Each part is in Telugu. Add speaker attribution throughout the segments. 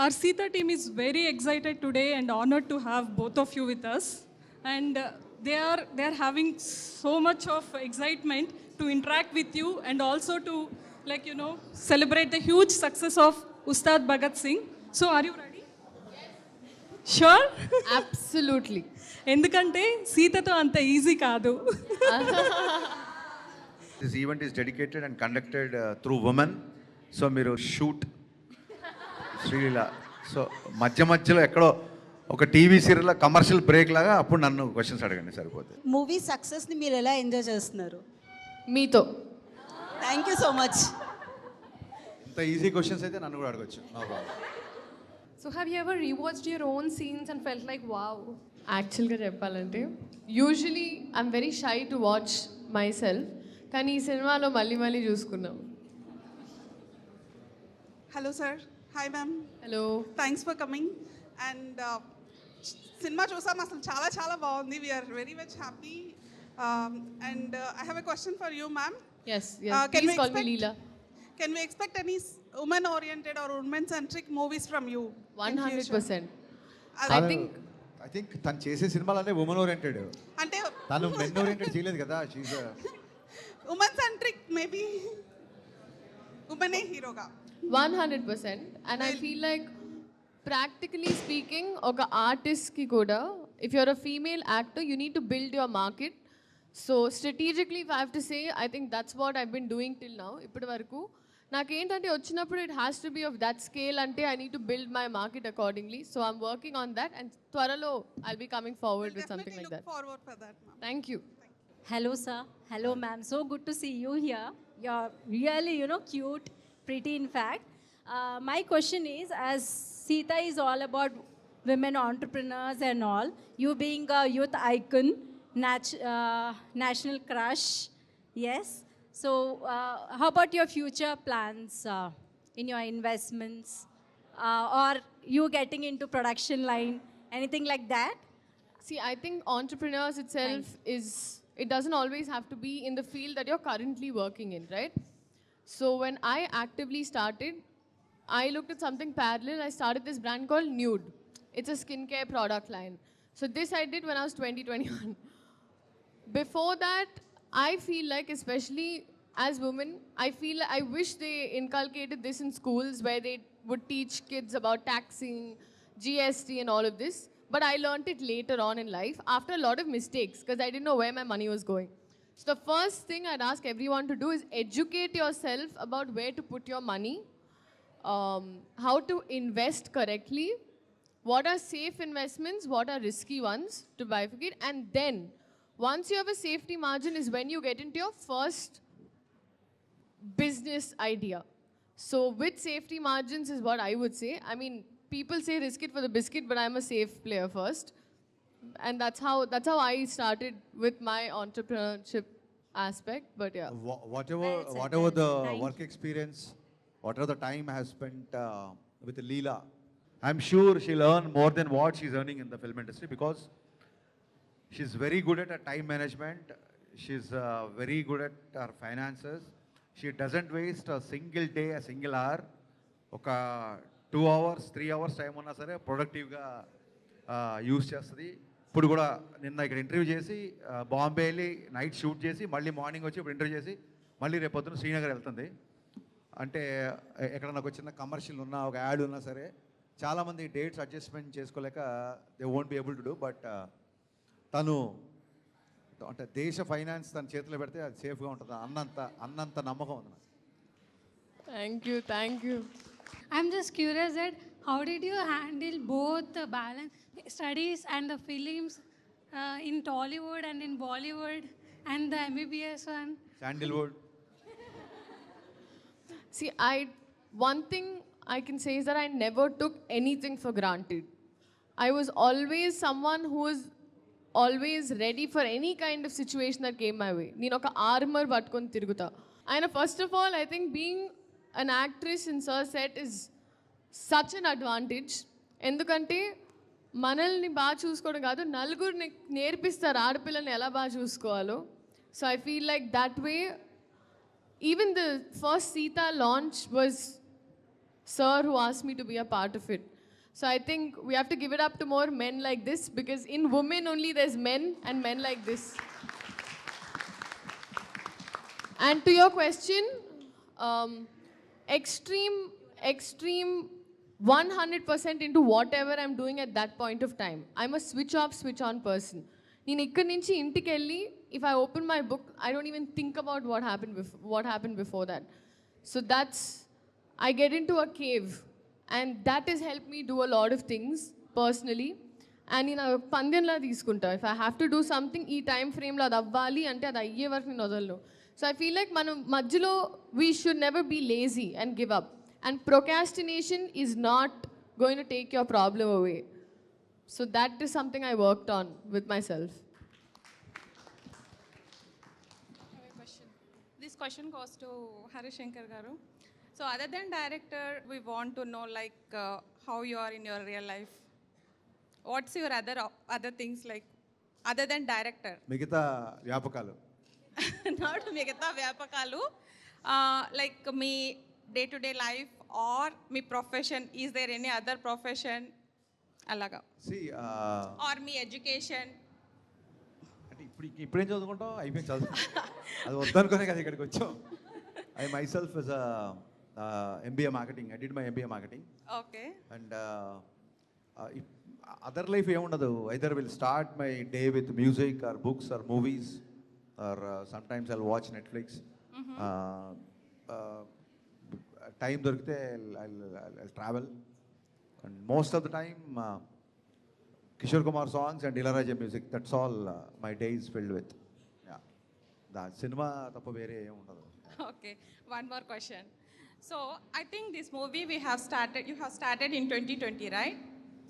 Speaker 1: Our Sita team is very excited today and honored to have both of you with us. And they are having so much of excitement to interact with you and also to celebrate the huge success of Ustad Bhagat Singh. So are you ready? Sure?
Speaker 2: Absolutely.
Speaker 1: ఎందుకంటే సీతతో అంత ఈజీ కాదు.
Speaker 3: This event is dedicated and conducted through women. So మీరు షూట్ శ్రీలీల సో మధ్యలో ఎక్కడో ఒక టీవీ సీరియల్ కమర్షియల్ బ్రేక్ లాగా అప్పుడు నన్ను క్వశ్చన్స్ అడగండి సరిపోతుంది.
Speaker 4: మూవీ సక్సెస్ని మీరు ఎలా ఎంజాయ్ చేస్తున్నారు?
Speaker 2: మీతో.
Speaker 4: Thank you so much.
Speaker 3: ఇంత ఈజీ క్వశ్చన్స్ అయితే నన్ను కూడా అడగచ్చు.
Speaker 5: So have you ever rewatched your own scenes and felt like wow?
Speaker 2: యాక్చువల్గా చెప్పాలంటే usually I'm very shy to watch my self, కానీ ఈ సినిమాలో మళ్ళీ చూసుకున్నాం.
Speaker 6: Hello sir. Hi ma'am.
Speaker 2: Hello.
Speaker 6: Thanks for coming. And cinema chusam asalu చాలా బాగుంది. We are very much happy. And I have a question for you ma'am.
Speaker 2: Yes,
Speaker 6: Can
Speaker 2: please
Speaker 6: we
Speaker 2: call me
Speaker 6: expect-
Speaker 2: Leela.
Speaker 6: Can we expect any women oriented or women centric movies from you? in future?
Speaker 2: 100%.
Speaker 6: I
Speaker 3: I think తను చేసే సినిమాలన్నీ ఉమెన్ ఓరియంటెడ్.
Speaker 6: అంటే
Speaker 3: తను మెన్ ఓరియంటెడ్ చేయలేదు కదా. షీఈ్
Speaker 6: women centric maybe women హీరోగా
Speaker 2: 100%. And I feel like practically speaking ఒక ఆర్టిస్ట్కి కూడా if you're a female actor you need to build your market. So strategically if I have to say I think that's what I've been doing till now. ఇప్పటి వరకు నాకేంటంటే వచ్చినప్పుడు it has to be of that scale అంటే I need to build my market accordingly. So I'm working on that and త్వరలో I'll be coming forward with something like that.
Speaker 6: Look forward for that ma'am.
Speaker 2: Thank you.
Speaker 7: Hello, sir. Hello, ma'am. So good to see you here. You're really, cute, pretty, in fact. My question is, as Sita is all about women entrepreneurs and all, you being a youth icon, national crush, yes. So, how about your future plans in your investments, or you getting into production line, anything like that?
Speaker 2: See, I think entrepreneurs itself it doesn't always have to be in the field that you're currently working in, right? So when I actively started, I looked at something parallel. I started this brand called Nude. It's a skincare product line. So this I did when I was 21. Before that, I feel like, especially as women, I wish they inculcated this in schools where they would teach kids about taxing, GST and all of this. But I learned it later on in life after a lot of mistakes because I didn't know where my money was going. So the first thing I'd ask everyone to do is educate yourself about where to put your money, how to invest correctly, what are safe investments, what are risky ones to bifurcate, and then once you have a safety margin is when you get into your first business idea. So with safety margins is what I would say. I mean, people say risk it for the biscuit, but I'm a safe player first. And that's how I started with my entrepreneurship aspect. But yeah.
Speaker 3: whatever the work experience, whatever the time I have spent with Leela, I'm sure she'll earn more than what she's earning in the film industry because she's very good at her time management. She's very good at her finances. She doesn't waste a single day, a single hour. ఒక 2 hours, 3 hours టైం ఉన్నా సరే ప్రొడక్టివ్గా యూజ్ చేస్తుంది. ఇప్పుడు కూడా నిన్న ఇక్కడ ఇంటర్వ్యూ చేసి బాంబే వెళ్ళి నైట్ షూట్ చేసి మళ్ళీ మార్నింగ్ వచ్చి ఇప్పుడు ఇంటర్వ్యూ చేసి మళ్ళీ రేపు పొద్దున్న శ్రీనగర్ వెళ్తుంది. అంటే ఎక్కడ నాకు చిన్న కమర్షియల్ ఉన్నా ఒక యాడ్ ఉన్నా సరే చాలామంది డేట్స్ అడ్జస్ట్మెంట్ చేసుకోలేక they won't be able to do. But తను అంటే దేశ ఫైనాన్స్ తన చేతిలో పెడితే అది సేఫ్గా ఉంటుంది అన్నంత నమ్మకం ఉంది.
Speaker 2: Thank you.
Speaker 5: I'm just curious that how did you handle both the balance studies and the films in Tollywood and in Bollywood and the MBBS one?
Speaker 3: Sandalwood.
Speaker 2: See, one thing I can say is that I never took anything for granted. I was always someone who was always ready for any kind of situation that came my way. నేను ఒక ఆర్మర్ పట్టుకొని తిరుగుతా. And first of all, I think being an actress in Sir set is such an advantage. ఎందుకంటే మనల్ని బాగా చూసుకోవడం కాదు, నలుగురు నేర్పిస్తారు ఆడపిల్లని ఎలా బాగా చూసుకోవాలో. So I feel like that way even the first Sita launch was Sir who asked me to be a part of it. So I think we have to give it up to more men like this, because in women only there's men and men like this. And to your question, extreme 100% into whatever I'm doing at that point of time. I'm a switch off, switch on person. నేను ఇక్కడి నుంచి ఇంటికి వెళ్ళి if I open my book I don't even think about what happened before that. So that's, I get into a cave and that has helped me do a lot of things personally. And నేను పందెంలా తీసుకుంటా, if I have to do something ఈ టైం ఫ్రేమ్లో అది అవ్వాలి అంటే అది అయ్యే వరకు నేను వదలను. సో ఐ ఫీల్ లైక్ మనం మధ్యలో we should never be lazy and give up. And procrastination is not going to take your problem away. So that is something I worked on with myself.
Speaker 8: This question goes to Harishankar Garu. So other than director, we want to know like how you are in your real life. What's your other things like other than director?
Speaker 3: మిగతా వ్యాపకాలు.
Speaker 8: Not మిగతా వ్యాపకాలు. Like me day-to-day life or me profession, is there any other profession అలాగా?
Speaker 3: See,
Speaker 8: or me education?
Speaker 3: అంటే ఇప్పుడేం చదువుకుంటాం, అయిపోయింది చదువు. అది వద్దనుకునే కదా ఇక్కడికి వచ్చాం. I myself is a MBA marketing. I did my MBA marketing.
Speaker 8: Okay.
Speaker 3: And other life ఏముండదు. Either will start my day with music or books or movies, or sometimes I'll watch Netflix. Time దొరికితే I'll travel. And most of the time, Kishore Kumar songs and Ilayaraja music. That's all my day is filled with. Yeah. The cinema తప్ప వేరే ఏం ఉండదు.
Speaker 8: Okay. One more question. So I think this movie you have started in 2020, right?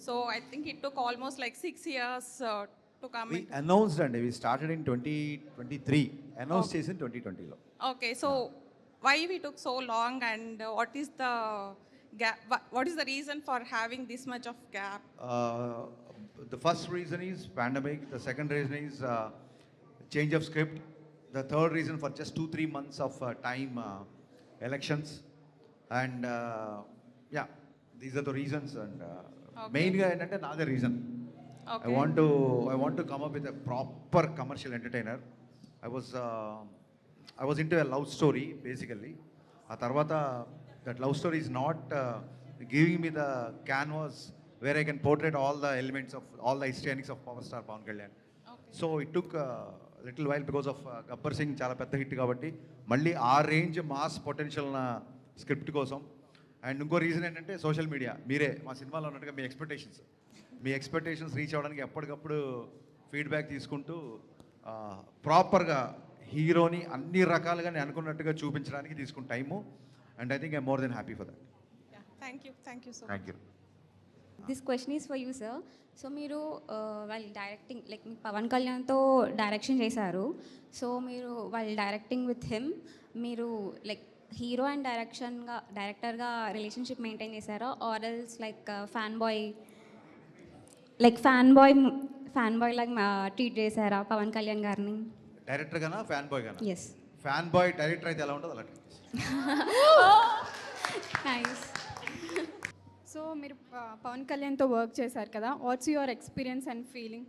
Speaker 8: So I think it took almost like 6 years to come.
Speaker 3: We announced and we started in 2023. Announced చేసిన 2020లో.
Speaker 8: Okay. So why we took so long, and what is the gap? What is the reason for having this much of gap?
Speaker 3: The first reason is pandemic. The second reason is change of script. The third reason for just 2-3 months of time, elections. And yeah, these are the reasons. And mainly ఏంటంటే నాదే reason.
Speaker 8: Okay.
Speaker 3: I want to come up with a proper commercial entertainer. I was into a love story basically. A tarvata that love story is not giving me the canvas where I can portray all the elements of all the histrionics of power star Pawan Kalyan.
Speaker 8: Okay.
Speaker 3: So it took a little while because of Gabbar Singh చాలా పెద్ద హిట్ కాబట్టి మళ్ళీ ఆ రేంజ్ మాస్ పొటెన్షియల్ నా స్క్రిప్ట్ కోసం. అండ్ ఇంకో రీజన్ ఏంటంటే సోషల్ మీడియా. మీరే మా సినిమాలో ఉన్నట్టుగా మీ ఎక్స్పెక్టేషన్స్ రీచ్ అవ్వడానికి ఎప్పటికప్పుడు ఫీడ్బ్యాక్ తీసుకుంటూ ప్రాపర్గా హీరోని అన్ని రకాలుగా నేను అనుకున్నట్టుగా చూపించడానికి తీసుకున్న time. And I think I more than happy for that.
Speaker 8: Yeah. Thank you so much.
Speaker 3: Thank you.
Speaker 9: This question is for you sir. So మీరు వాళ్ళు డైరెక్టింగ్ లైక్ మీకు పవన్ కళ్యాణ్తో డైరెక్షన్ చేశారు. సో మీరు వాళ్ళు డైరెక్టింగ్ విత్ హిమ్ మీరు లైక్ హీరో అండ్ డైరెక్టర్గా రిలేషన్షిప్ మెయింటైన్ చేశారా, or else like fan boy లాగా ట్రీట్ చేశారా పవన్ కళ్యాణ్ గారిని?
Speaker 3: డైరెక్టర్ గానా ఫ్యాన్ బాయ్ గానా?
Speaker 9: ఎస్.
Speaker 3: ఫ్యాన్ బాయ్ డైరెక్టర్ అయితే ఎలా ఉంటుంది అలా.
Speaker 9: నైస్.
Speaker 10: సో మీరు పవన్ కళ్యాణ్తో వర్క్ చేశారు కదా, what's your experience and feeling?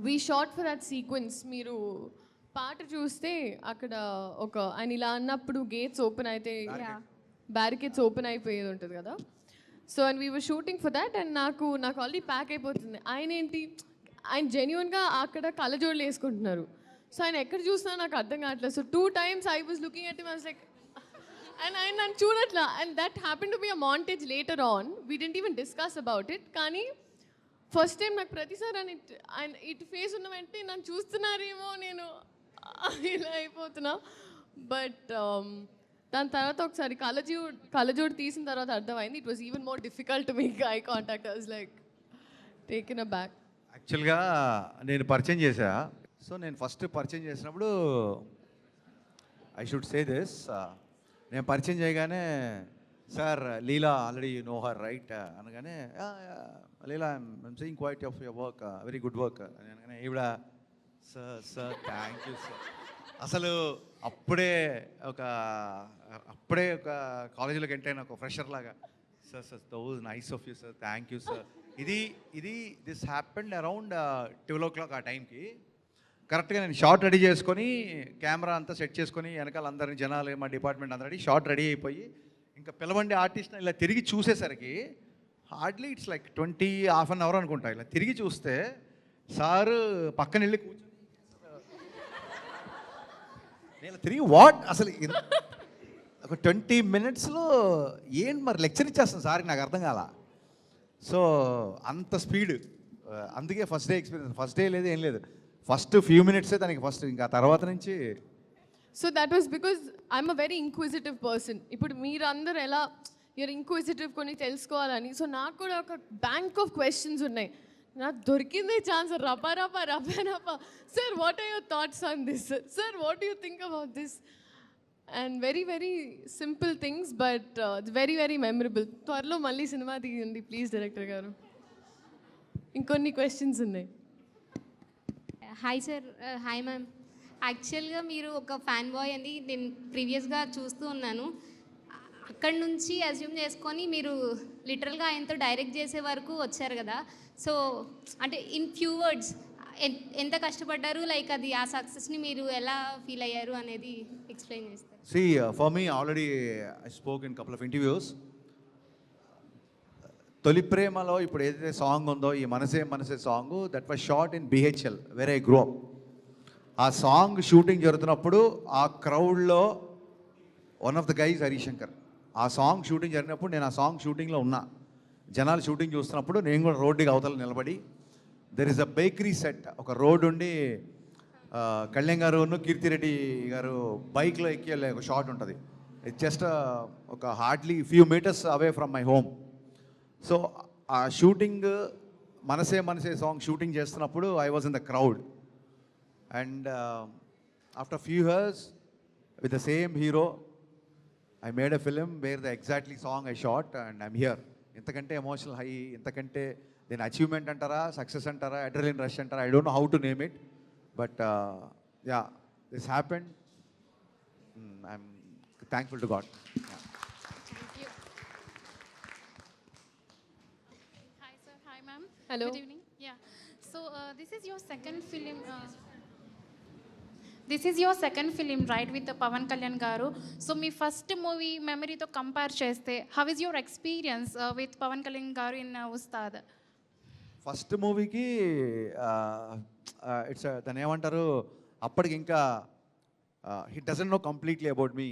Speaker 2: We shot for that sequence. మీరు పాట చూస్తే అక్కడ ఒక ఆయన ఇలా అన్నప్పుడు గేట్స్ ఓపెన్ అయితే బ్యారికేడ్స్ ఓపెన్ అయిపోయేది ఉంటుంది కదా. So and we were shooting for that. And నాకు ఆల్రెడీ ప్యాక్ అయిపోతుంది. ఆయన జెన్యున్గా అక్కడ కళ్ళజోడులు వేసుకుంటున్నారు. సో ఆయన ఎక్కడ చూసినా నాకు అర్థం కావట్లేదు. So 2 times I was looking at him, I was like, and ఆయన నన్ను చూడట్లా. And that happen to be a montage later on. We didn't even discuss about it. కానీ ఫస్ట్ టైం నాకు ప్రతిసారి ఆయన ఇటు ఫేస్ ఉన్న వెంటనే నన్ను చూస్తున్నారేమో నేను ఇలా అయిపోతున్నా. బట్ దాని తర్వాత ఒకసారి కళ్ళజోడు తీసిన తర్వాత అర్థమైంది it was even more difficult to make eye contact. I was like taken a back.
Speaker 3: యాక్చువల్గా నేను పరిచయం చేశా. సో నేను ఫస్ట్ పరిచయం చేసినప్పుడు ఐ షుడ్ సే దిస్, నేను పరిచయం చేయగానే sir Leela already you know her right అనగానే Leela I'm seeing quite of your work, very good work అని అనగానే ఈవిడ సార్ థ్యాంక్ యూ సార్. అసలు అప్పుడే ఒక కాలేజీలోకి ఎంటర్ అయిన ఒక ఫ్రెషర్ లాగా sir those nice of you sir, thank you sir. This happened around 12 o'clock ఆ టైంకి. కరెక్ట్గా నేను షార్ట్ రెడీ చేసుకొని కెమెరా అంతా సెట్ చేసుకొని వెనకాల అందరిని జనాలు మా డిపార్ట్మెంట్ అందరూ షార్ట్ రెడీ అయిపోయి ఇంకా పిలవండి ఆర్టిస్ట్ ఇలా తిరిగి చూసేసరికి hardly it's like 20 half an hour అనుకుంటా. ఇలా తిరిగి చూస్తే సారు పక్కన వెళ్ళి కూర్చొని నేను తిరిగి వాట్ అసలు ఒక 20 minutesలో ఏంటి మరి లెక్చర్ ఇచ్చేస్తాను సార్కి, నాకు అర్థం కాల. సో అంత స్పీడ్. అందుకే first day experience, first day లేదు ఏం లేదు, ఫస్ట్ ఫ్యూ మినిట్సే దానికి ఫస్ట్, ఇంకా తర్వాత నుంచి.
Speaker 2: So that was because I'm a very inquisitive person. ఇప్పుడు మీరందరూ ఎలా యూర్ ఇంక్విజిటివ్ కొన్ని తెలుసుకోవాలని, సో నాకు కూడా ఒక బ్యాంక్ ఆఫ్ క్వశ్చన్స్ ఉన్నాయి. నాకు దొరికిందే ఛాన్స్, రపా sir what are your thoughts on this, sir what you think about this, and very very simple things but very very memorable. త్వరలో మళ్ళీ సినిమా తీయండి ప్లీజ్ డైరెక్టర్ గారు. ఇంకొన్ని క్వశ్చన్స్ ఉన్నాయి.
Speaker 11: Hi sir. Hi ma'am. యాక్చువల్గా మీరు ఒక ఫ్యాన్ బాయ్ అని నేను ప్రీవియస్గా చూస్తూ ఉన్నాను. అక్కడి నుంచి అజ్యూమ్ చేసుకొని మీరు లిటరల్గా ఆయనతో డైరెక్ట్ చేసే వరకు వచ్చారు కదా. సో అంటే ఇన్ ఫ్యూ వర్డ్స్ ఎంత కష్టపడ్డారు, లైక్ అది ఆ సక్సెస్ని మీరు ఎలా ఫీల్ అయ్యారు అనేది ఎక్స్ప్లెయిన్ చేస్తారు.
Speaker 3: See, for me, already I spoke in couple of interviews. తొలి ప్రేమలో ఇప్పుడు ఏదైతే సాంగ్ ఉందో, ఈ మనసే మనసే song, that was shot in BHL where I grow up. ఆ సాంగ్ షూటింగ్ జరుగుతున్నప్పుడు ఆ క్రౌడ్లో one of the guys Harishankar. ఆ సాంగ్ షూటింగ్ జరిగినప్పుడు నేను ఆ సాంగ్ షూటింగ్లో ఉన్నా. జనాలు షూటింగ్ చూస్తున్నప్పుడు నేను కూడా రోడ్డుకి అవతల నిలబడి, there is a bakery set, ఒక రోడ్ ఉండి కళ్యాణ్ గారు కీర్తిరెడ్డి గారు బైక్లో ఎక్కి వెళ్ళే ఒక షాట్ ఉంటుంది. ఇట్స్ జస్ట్ ఒక hardly few meters away from my home. So ఆ షూటింగ్ మనసే మనసే సాంగ్ షూటింగ్ చేస్తున్నప్పుడు I was in the crowd. And after few years with the same hero I made a film where the exactly song I shot and I'm here. ఇంతకంటే ఎమోషనల్ హై, ఇంతకంటే దీని అచీవ్మెంట్ అంటారా, సక్సెస్ అంటారా, అడ్రినలిన్ రష్ అంటారా, I don't know how to name it. But yeah, this happened. I'm thankful to God. Yeah.
Speaker 11: Thank you.
Speaker 12: Hi sir, hi ma'am.
Speaker 2: Hello.
Speaker 12: Good evening. Yeah. So this is your second film. This is your second film, right, with Pavan Kalyan garu. So my first movie memory to compare cheste, how is your experience with Pavan Kalyan garu in Ustad?
Speaker 3: First మూవీకి ఇట్స్ దాన్ని ఏమంటారు, అప్పటికి ఇంకా he doesn't know completely about me.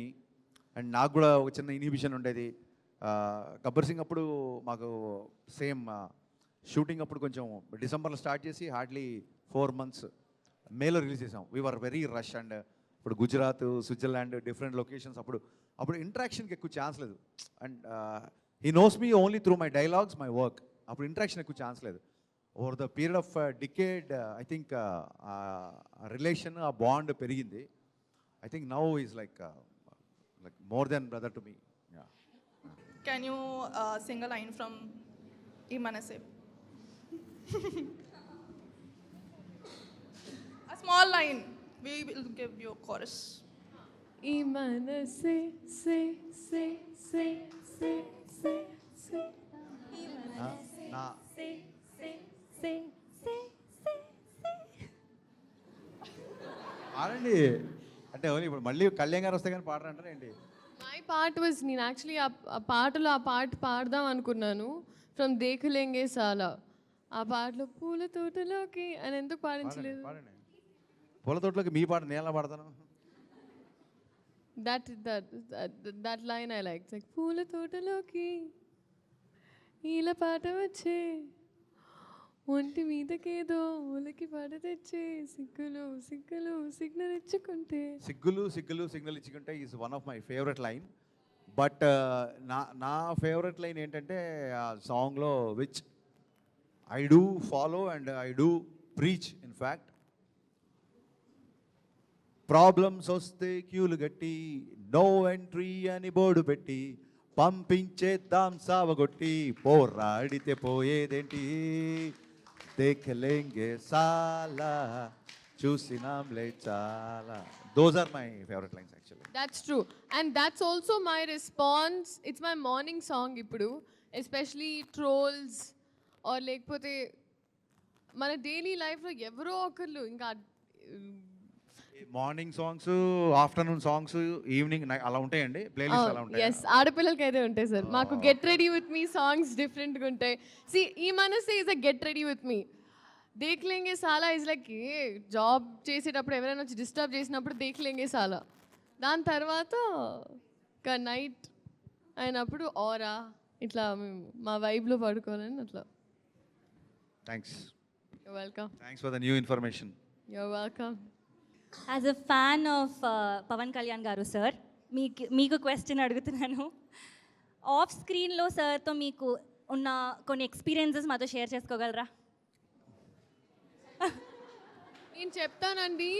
Speaker 3: And నాకు కూడా ఒక చిన్న ఇన్హిబిషన్ ఉండేది. గబ్బర్ సింగ్ అప్పుడు మాకు సేమ్ షూటింగ్ అప్పుడు కొంచెం డిసెంబర్లో స్టార్ట్ చేసి హార్డ్లీ 4 months మేలో రిలీజ్ చేసాం. We are very rush. అండ్ ఇప్పుడు గుజరాత్, స్విట్జర్లాండ్, డిఫరెంట్ లొకేషన్స్. అప్పుడు ఇంటరాక్షన్కి ఎక్కువ ఛాన్స్ లేదు. And he knows me only through my dialogues, my work. అప్పుడు ఇంటరాక్షన్ ఎక్కువ ఛాన్స్ లేదు. Over the period of decade I think relation, ఆ బాండ్ పెరిగింది. I think now is like more than brother to me.
Speaker 13: Can you sing a line from Ee Manase? A small line. We will give you a chorus.
Speaker 2: Ee Manase, say, say, say, say, say, say. Ee Manase, say, say, say, say, say, say.
Speaker 3: ఆడండి అంటే ఇప్పుడు మళ్ళీ కళ్యాణ్ గారు వస్తే కానీ పాడరంటారా ఏంటి?
Speaker 2: మై పార్ట్ వాజ్, నేను యాక్చువల్లీ ఆ పాటలో ఆ పాట పాడదాం అనుకున్నాను, ఫ్రమ్ దేఖలేంగే సాలా. ఆ పాటలో పూల తోటలోకి అని ఎందుకు పాడించలేదు?
Speaker 3: పూల తోటలోకి మీ పాట నేను ఎలా పాడతాను?
Speaker 2: That line I like. Like పూల తోటలోకి ఈల పాట వచ్చే, ఒంటి మీదకేదో ఒలకి పాట తెచ్చే, సిగ్గులు సిగ్గులు సిగ్నల్ ఇచ్చుకుంటే.
Speaker 3: సిగ్గులు సిగ్గులు సిగ్నల్ ఇచ్చుకుంటే is one of my favourite line. But నా ఫేవరెట్ లైన్ ఏంటంటే ఆ సాంగ్లో, which I do follow and I do preach. In fact problems వస్తే క్యూలు గట్టి, నో ఎంట్రీ అని బోర్డు పెట్టి, పంపించేద్దాం సావగొట్టి, పోరాడితే పోయేదేంటి, దేఖలేంగే సాలా, చూసినాంలే చాలా. Those are my favorite lines actually.
Speaker 2: That's true. And that's also my response. It's my morning song ఇప్పుడు. ఎస్పెషలీ ట్రోల్స్ ఆర్ లేకపోతే మన డైలీ లైఫ్లో ఎవరో ఒకళ్ళు ఇంకా
Speaker 3: morning songs, afternoon songs, evening అలా ఉంటాయండి, ప్లేలిస్ట్ అలా ఉంటాయి.
Speaker 2: ఎస్, ఆడపిల్లలకి అయితే ఉంటాయి సార్. మాకు get ready with me songs డిఫరెంట్గా ఉంటాయి. సి ఈ మనసే is a get ready with me. దేఖ్లేంగే సాలా ఇస్ లైక్ జాబ్ చేసేటప్పుడు ఎవరైనా వచ్చి డిస్టర్బ్ చేసినప్పుడు దేఖ్లేంగే సాలా. దాని తర్వాత ఒక నైట్ అయినప్పుడు ఆరా ఇట్లా మేము మా వైబ్లో పడుకోవాలని అట్లా.
Speaker 3: Thanks.
Speaker 2: You're welcome.
Speaker 3: Thanks for the new information.
Speaker 2: You're welcome.
Speaker 7: As a fan of Pavan Kalyan garu sir, మీకు క్వశ్చన్ అడుగుతున్నాను. ఆఫ్ స్క్రీన్లో సార్తో మీకు ఉన్న కొన్ని ఎక్స్పీరియన్సెస్ మాతో షేర్ చేసుకోగలరా?
Speaker 2: నేను చెప్తానండి.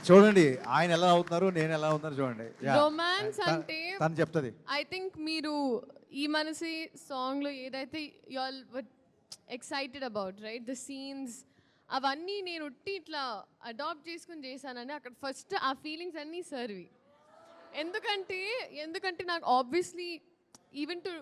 Speaker 3: చూడండి ఆయన ఎలా అవుతున్నారు, నేను ఎలా అవుతున్నారు చూడండి.
Speaker 2: రొమాన్స్ అంటే
Speaker 3: తను చెప్తుంది.
Speaker 2: ఐ థింక్ మీరు ఈ మనసి సాంగ్లో ఏదైతే you all were excited about right, the scenes అవన్నీ నేను ఉట్టి ఇట్లా అడాప్ట్ చేసుకుని చేశానని అక్కడ ఫస్ట్ ఆ ఫీలింగ్స్ అన్నీ సర్వి. ఎందుకంటే నాకు ఆబ్వియస్లీ ఈవెన్ టు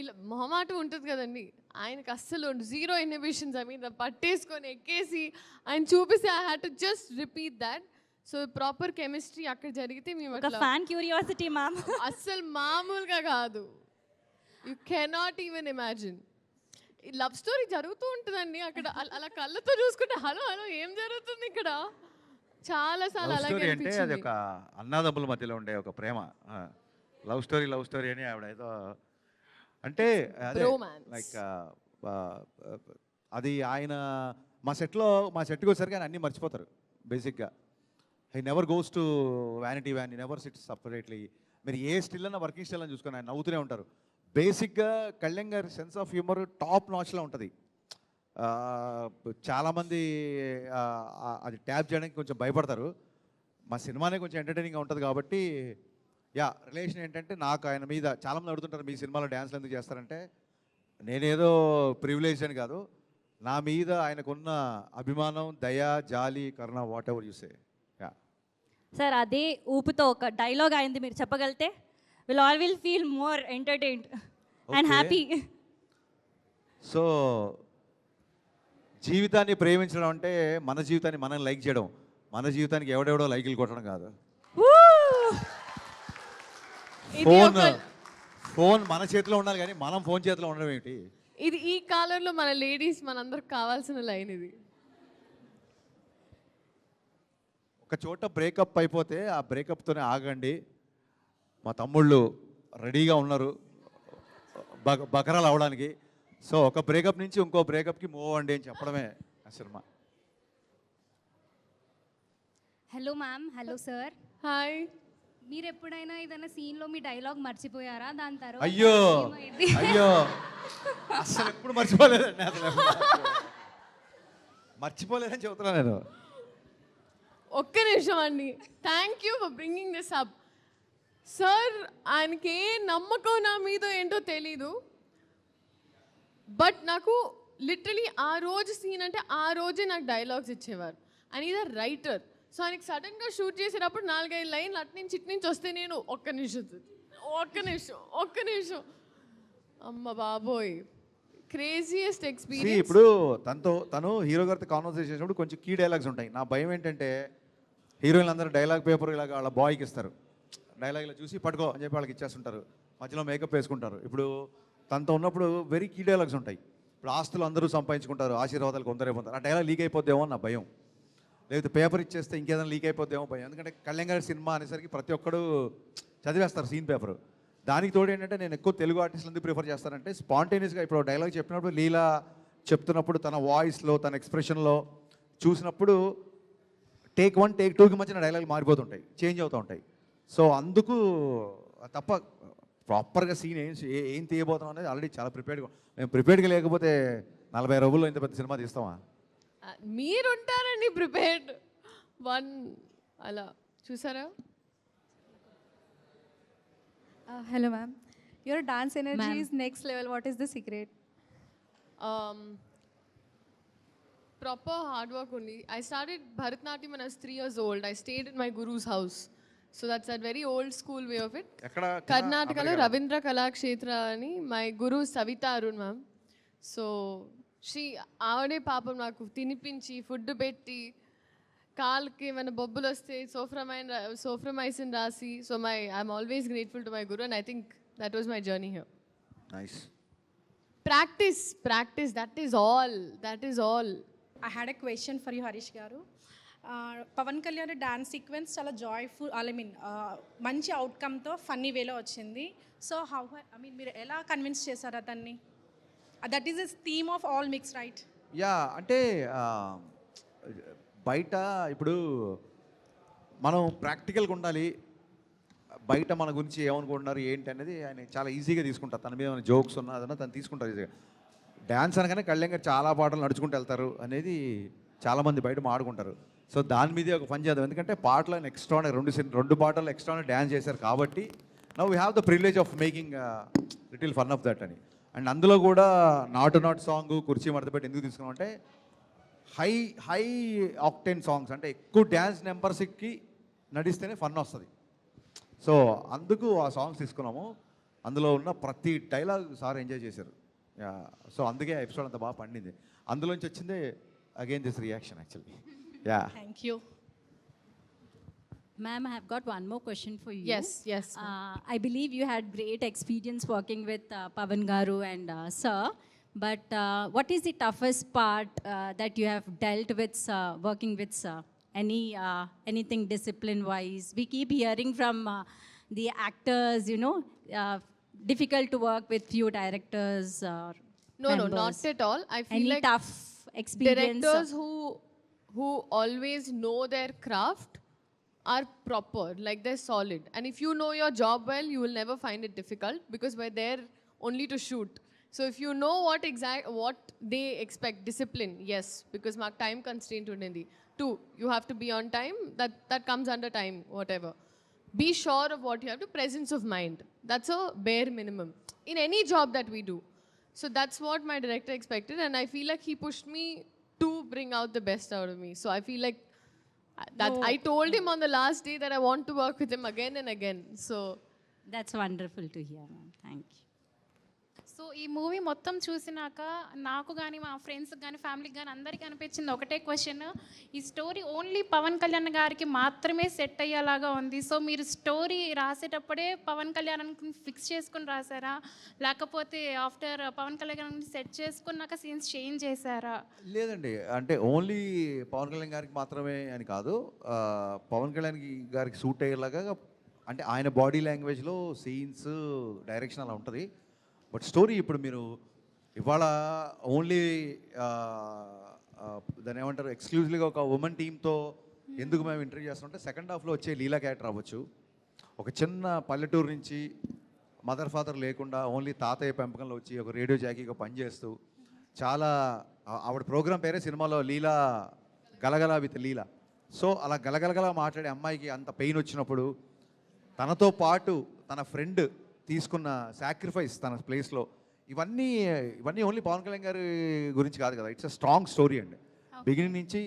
Speaker 2: ఇలా మొహమాట ఉంటుంది కదండి, ఆయనకు అస్సలు జీరో ఇన్హిబిషన్స్. ఐ మీన్ పట్టేసుకొని ఎక్కేసి ఆయన చూపిస్తే I had to just repeat that. So proper chemistry అక్కడ జరిగితే మేము
Speaker 7: ఫ్యాన్ క్యూరియాసిటీ మ్యామ్
Speaker 2: అస్సలు మామూలుగా కాదు. You cannot even imagine. Love story జరుగుతూ ఉంటుందండి అక్కడ, అలా కళ్ళతో చూసుకుంటే హలో ఏం జరుగుతుంది ఇక్కడ, చాలా సార్లు అలాగే
Speaker 3: అంటే అది ఒక అన్నదమ్ముల మధ్యలో ఉండే ఒక ప్రేమ. లవ్ స్టోరీ అని ఆవిడ ఏదో అంటే లైక్ అది ఆయన మా సెట్కి వచ్చేసరికి ఆయన అన్నీ మర్చిపోతారు బేసిక్గా. He never goes to vanity van, he never sits separately. మీరు ఏ స్టిల్ అన్న వర్కింగ్ స్టిల్ అని చూసుకొని ఆయన నవ్వుతూనే ఉంటారు. బేసిక్గా కళ్యాణ్ గారి సెన్స్ ఆఫ్ హ్యూమర్ టాప్ నాచ్లో ఉంటుంది. చాలామంది అది ట్యాప్ చేయడానికి కొంచెం భయపడతారు. మా సినిమానే కొంచెం ఎంటర్టైనింగ్గా ఉంటుంది కాబట్టి రిలేషన్ ఏంటంటే నాకు ఆయన మీద చాలామంది అడుగుతుంటారు మీ సినిమాలో డ్యాన్స్లు ఎందుకు చేస్తారంటే, నేనేదో ప్రివిలేజ్ అని కాదు, నా మీద ఆయనకున్న అభిమానం, దయ, జాలి, కరుణ, whatever you say.
Speaker 7: Sir అదే ఊపుతో ఒక డైలాగ్ అయింది మీరు చెప్పగలితే, will all will feel more entertained and happy.
Speaker 3: So జీవితాన్ని ప్రేమించడం అంటే మన జీవితాన్ని మనం లైక్ చేయడం, మన జీవితానికి ఎవడెవడో లైకులు కొట్టడం కాదు. ఫోన్ మన చేతిలో ఉండాలి కానీ మనం ఫోన్ చేతిలో ఉండడం ఏంటి?
Speaker 2: ఇది ఈ కాలంలో మన లేడీస్ మనందరికి కావాల్సిన లైన్ ఇది.
Speaker 3: ఒక చోట బ్రేకప్ అయిపోతే ఆ బ్రేకప్తోనే ఆగండి, మా తమ్ముళ్ళు రెడీగా ఉన్నారు బకరాలు అవడానికి. సో ఒక బ్రేకప్ నుంచి ఇంకో బ్రేకప్కి మూవ్ అవ్వండి అని చెప్పడమే ఆ cinema.
Speaker 14: Hello ma'am. Hello sir.
Speaker 2: Hi.
Speaker 14: మీరు ఎప్పుడైనా ఏదైనా సీన్లో మీ డైలాగ్ మర్చిపోయారా? దాని తర్వాత
Speaker 3: అయ్యో అసలు ఎప్పుడు మర్చిపోలేదండి, అసలు మర్చిపోలేదని చెబుతున్నా నేను.
Speaker 2: ఒక్క నిమిషం అండి. Thank you for bringing this up. Sir ఆయనకి ఏ నమ్మకం నా మీద ఏంటో తెలీదు, బట్ నాకు లిటరలీ ఆ రోజు సీన్ అంటే ఆ రోజే నాకు డైలాగ్స్ ఇచ్చేవారు. And is a writer. So ఆయనకి సడన్గా షూట్ చేసేటప్పుడు 4-5 లైన్లు అట్నుంచి ఇట్నుంచి వస్తే నేను ఒక్క నిమిషం అమ్మ బాబోయ్, క్రేజియస్ట్ ఎక్స్పీరియన్స్.
Speaker 3: ఇప్పుడు తను హీరో గారితో కాన్వర్సేషన్ చేసినప్పుడు కొంచెం కీ డైలాగ్స్ ఉంటాయి. నా భయం ఏంటంటే హీరోయిన్లు అందరూ డైలాగ్ పేపర్ ఇలాగ వాళ్ళ బాయ్కి ఇస్తారు, డైలాగ్ ఇలా చూసి పట్టుకో అని చెప్పి వాళ్ళకి ఇచ్చేస్తుంటారు, మధ్యలో మేకప్ వేసుకుంటారు. ఇప్పుడు తనతో ఉన్నప్పుడు వెరీ కీ డైలాగ్స్ ఉంటాయి. ఇప్పుడు ఆస్తులు అందరూ సంపాదించుకుంటారు, ఆశీర్వాదాలు కొందరే పొందారు, ఆ డైలాగ్ లీక్ అయిపోద్దేమో నా భయం. లేకపోతే పేపర్ ఇచ్చేస్తే ఇంకేదైనా లీక్ అయిపోద్దేమో భయం. ఎందుకంటే కళ్యాణ్ గారి సినిమా అనేసరికి ప్రతి ఒక్కడు చదివేస్తారు సీన్ పేపరు. దానికి తోడు ఏంటంటే నేను ఎక్కువ తెలుగు ఆర్టిస్టులు ఎందుకు ప్రిఫర్ చేస్తానంటే స్పాంటేనియస్గా ఇప్పుడు డైలాగ్ చెప్పినప్పుడు లీలా చెప్తున్నప్పుడు తన వాయిస్లో తన ఎక్స్ప్రెషన్లో చూసినప్పుడు టేక్ 1 టేక్ 2కి మధ్యన డైలాగ్ మారిపోతుంటాయి, చేంజ్ అవుతూ ఉంటాయి. సో అందుకు తప్ప ప్రాపర్గా సీన్ ఏం తీయబోతాం అనేది ఆల్రెడీ చాలా ప్రిపేర్డ్గా. మేము ప్రిపేర్డ్గా లేకపోతే 40 రోజుల్లో ఇంత పెద్ద సినిమా తీస్తామా?
Speaker 2: మీరుంటారండి ప్రిపేర్డ్. అలా చూసారా?
Speaker 15: Hello ma'am. Your dance energy is next level. What is the secret?
Speaker 2: Proper hard work only. I started Bharatanatyam when I was 3 years old. I stayed in my guru's house. So that's that very old school way of it.
Speaker 3: ఎక్కడ
Speaker 2: కర్ణాటకలో రవీంద్ర కళాక్షేత్ర అని my Guru Savitha Arun ma'am. So ఆవిడే పాపం నాకు తినిపించి ఫుడ్ పెట్టి కాళ్ళకి ఏమైనా బొబ్బులు వస్తే సోఫ్రమైసిన్ రాసి. So I'm always grateful to my guru and I think that was my journey here.
Speaker 3: Nice.
Speaker 2: Practice that is all.
Speaker 16: I had a question for you, Harish Garu. Pavan Kalyan dance sequence చాలా జాయ్ఫుల్ మంచి అవుట్కమ్తో ఫన్నీ వేలో వచ్చింది. సో మీరు ఎలా కన్విన్స్ చేశారు అతన్ని? That is this theme of all mix, right?
Speaker 3: Yeah, అంటే బయట ఇప్పుడు మనం ప్రాక్టికల్గా ఉండాలి. బయట మన గురించి ఏమనుకుంటున్నారు ఏంటి అనేది ఆయన చాలా ఈజీగా తీసుకుంటారు. తన మీద ఏమైనా జోక్స్ ఉన్నా అదన్నా తను తీసుకుంటారు ఈజీగా. డ్యాన్స్ అనగానే కళ్యాణ్ గారు చాలా పాటలు నడుచుకుంటూ వెళ్తారు అనేది చాలామంది బయట మాడుకుంటారు. సో దాని మీదే ఒక పని చేద్దాం. ఎందుకంటే పాటలు ఆయన ఎక్స్ట్రా 2 పాటలు ఎక్స్ట్రా డ్యాన్స్ చేశారు కాబట్టి now we have the privilege of making little fun of that అని. అండ్ అందులో కూడా నాట్ సాంగ్ కుర్చీ మడతపెట్టి ఎందుకు తీసుకున్నామంటే హై ఆక్టెన్ సాంగ్స్, అంటే ఎక్కువ డ్యాన్స్ నెంబర్స్కి నడిస్తేనే ఫన్ వస్తుంది. సో అందుకు ఆ సాంగ్స్ తీసుకున్నాము. అందులో ఉన్న ప్రతి డైలాగ్ సార్ ఎంజాయ్ చేశారు. సో అందుకే ఎపిసోడ్ అంత బాగా పండింది. అందులోంచి వచ్చిందే again this reaction actually. Yeah,
Speaker 16: thank you.
Speaker 7: Ma'am, I have got one more question for you.
Speaker 2: Yes.
Speaker 7: I believe you had great experience working with Pavan Garu and Sir. But what is the toughest part that you have dealt with working with Sir? Anything discipline-wise? We keep hearing from the actors, difficult to work with few directors or
Speaker 2: No,
Speaker 7: members.
Speaker 2: not at all. I feel
Speaker 7: Any
Speaker 2: like
Speaker 7: tough experience?
Speaker 2: Directors who always know their craft are proper, like they're solid. And if you know your job well, you will never find it difficult because we're there only to shoot. So if you know what they expect, discipline, yes, because mark time constraint undi. 2, you have to be on time. That comes under time, whatever. Be sure of what you have to. Presence of mind. That's a bare minimum in any job that we do. So that's what my director expected, and I feel like he pushed me to bring out the best out of me. So I feel like that I told him on the last day that I want to work with him again and again. So
Speaker 7: That's wonderful to hear, ma'am. Thank you.
Speaker 12: So ఈ మూవీ మొత్తం చూసినాక నాకు కానీ మా ఫ్రెండ్స్కి కానీ ఫ్యామిలీకి కానీ అందరికీ అనిపించింది ఒకటే క్వశ్చన్, ఈ స్టోరీ ఓన్లీ పవన్ కళ్యాణ్ గారికి మాత్రమే సెట్ అయ్యేలాగా ఉంది. సో మీరు స్టోరీ రాసేటప్పుడే పవన్ కళ్యాణ్కి ఫిక్స్ చేసుకుని రాసారా, లేకపోతే ఆఫ్టర్ పవన్ కళ్యాణ్ సెట్ చేసుకున్నాక సీన్స్ చేంజ్ చేశారా?
Speaker 3: లేదండి, అంటే ఓన్లీ పవన్ కళ్యాణ్ గారికి మాత్రమే అని కాదు, పవన్ కళ్యాణ్ గారికి సూట్ అయ్యేలాగా అంటే ఆయన బాడీ లాంగ్వేజ్లో సీన్స్ డైరెక్షన్ అలా ఉంటుంది. బట్ స్టోరీ ఇప్పుడు మీరు ఇవాళ ఓన్లీ దాన్ని ఏమంటారు ఎక్స్క్లూజివ్గా ఒక ఉమెన్ టీంతో ఎందుకు మేము ఇంటర్వ్యూ చేస్తుంటే సెకండ్ హాఫ్లో వచ్చే లీలా క్యారెక్టర్ అవ్వచ్చు. ఒక చిన్న పల్లెటూరు నుంచి మదర్ ఫాదర్ లేకుండా ఓన్లీ తాతయ్య పెంపకంలో వచ్చి ఒక రేడియో జాకీగా పనిచేస్తూ చాలా ఆవిడ ప్రోగ్రాం పేరే సినిమాలో లీలా గలగల విత్ లీలా. సో అలా గలగలగలా మాట్లాడే అమ్మాయికి అంత పెయిన్ వచ్చినప్పుడు తనతో పాటు తన ఫ్రెండ్ తీసుకున్న సాక్రిఫైస్ తన ప్లేస్లో ఇవన్నీ ఓన్లీ పవన్ కళ్యాణ్ గారి గురించి కాదు కదా, ఇట్స్ అ స్ట్రాంగ్ స్టోరీ అండి. బిగినింగ్ నుంచి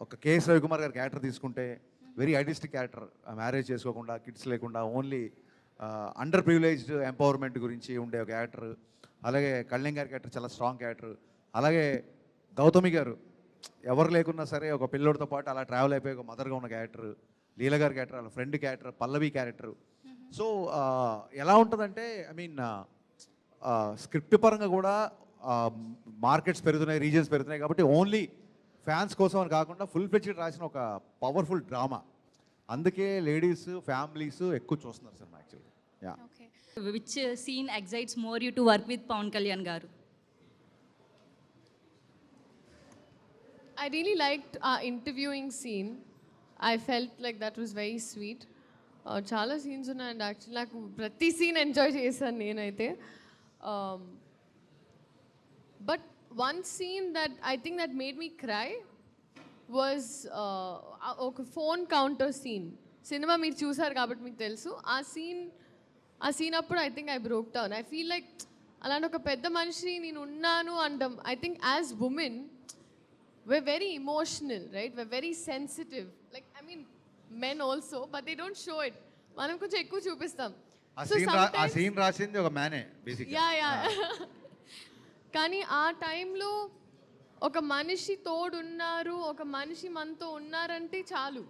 Speaker 3: ఒక కేఎస్ రవికుమార్ గారి క్యారెక్టర్ తీసుకుంటే వెరీ ఐడిస్టిక్ క్యారెక్టర్, మ్యారేజ్ చేసుకోకుండా కిడ్స్ లేకుండా ఓన్లీ అండర్ ప్రివిలేజ్డ్ ఎంపవర్మెంట్ గురించి ఉండే ఒక క్యారెక్టర్. అలాగే కళ్యాణ్ గారి క్యారెక్టర్ చాలా స్ట్రాంగ్ క్యారెక్టర్. అలాగే గౌతమి గారు ఎవరు లేకున్నా సరే ఒక పిల్లోడితో పాటు అలా ట్రావెల్ అయిపోయి ఒక మదర్గా ఉన్న క్యారెక్టర్. లీలా గారి క్యారెక్టర్, వాళ్ళ ఫ్రెండ్ క్యారెక్టర్, పల్లవి క్యారెక్టర్. సో ఎలా ఉంటుందంటే ఐ మీన్ స్క్రిప్ట్ పరంగా కూడా మార్కెట్స్ పెరుగుతున్నాయి, రీజన్స్ పెరుగుతున్నాయి కాబట్టి ఓన్లీ ఫ్యాన్స్ కోసం అని కాకుండా ఫుల్ ఫ్లెడ్జ్డ్ రాసిన ఒక పవర్ఫుల్ డ్రామా. అందుకే లేడీస్ ఫ్యామిలీస్ ఎక్కువ చూస్తున్నారు sir actually. Yeah.
Speaker 17: Which scene excites more you to work with Pawan Kalyan garu?
Speaker 2: I really liked our interviewing scene. I felt like that was very sweet. చాలా సీన్స్ ఉన్నాయండి యాక్చువల్లీ, నాకు ప్రతి సీన్ ఎంజాయ్ చేశాను నేనైతే. But one scene that I think that made me cry was ఒక ఫోన్ కౌంటర్ సీన్. సినిమా మీరు చూసారు కాబట్టి మీకు తెలుసు. ఆ సీన్ అప్పుడు I think I broke down. I feel like అలాంటి ఒక పెద్ద మనిషి నేను ఉన్నాను అంటాం. I think as women we're very emotional, right? We're very sensitive. Like, I mean, men also, but they don't show it. మనం కొంచెం ఎక్కువ చూపిస్తాం.
Speaker 3: ఆ సీన్ రాసింది ఒక మ్యానే బేసిక్.
Speaker 2: యా కానీ ఆ టైంలో ఒక మనిషి తోడున్నారు, ఒక మనిషి మనతో ఉన్నారంటే చాలు.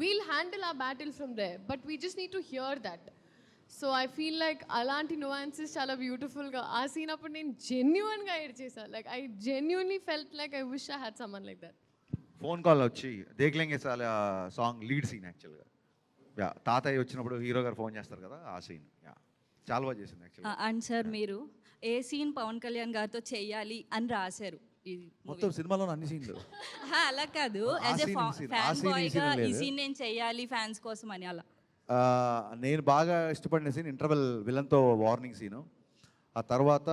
Speaker 2: వీల్ హ్యాండిల్ ఆ battle from they, but we just need to hear that. So I feel like అలాంటి నువాన్సెస్ చాలా బ్యూటిఫుల్గా ఆ సీన్ అప్పుడు నేను జెన్యున్గా ఎడ్ చేశాను. Like I genuinely felt like I wish I had someone like that.
Speaker 3: Phone call వచ్చి దేఖ్లేంగే సాలా సాంగ్ లీడ్ సీన్ యాక్చువల్గా. యా, తాతయ్య వచ్చినప్పుడు హీరో గారు ఫోన్ చేస్తారు కదా, ఆ సీన్ యా చాలా బాగా చేసింది యాక్చువల్గా.
Speaker 17: అండ్ సార్ మీరు ఏ సీన్ పవన్ కళ్యాణ్ గారితో చెయ్యాలి అని రాశారు ఈ
Speaker 3: మొత్తం సినిమాలో అన్ని సీన్లు
Speaker 17: అలా కాదు, యాజ్ ఎ ఫ్యాన్ బాయ్గా ఈ సీన్ నేను చెయ్యాలి ఫ్యాన్స్ కోసం అని అలా.
Speaker 3: నేను బాగా ఇష్టపడిన సీన్ ఇంటర్వెల్ విలన్తో వార్నింగ్ సీను. ఆ తర్వాత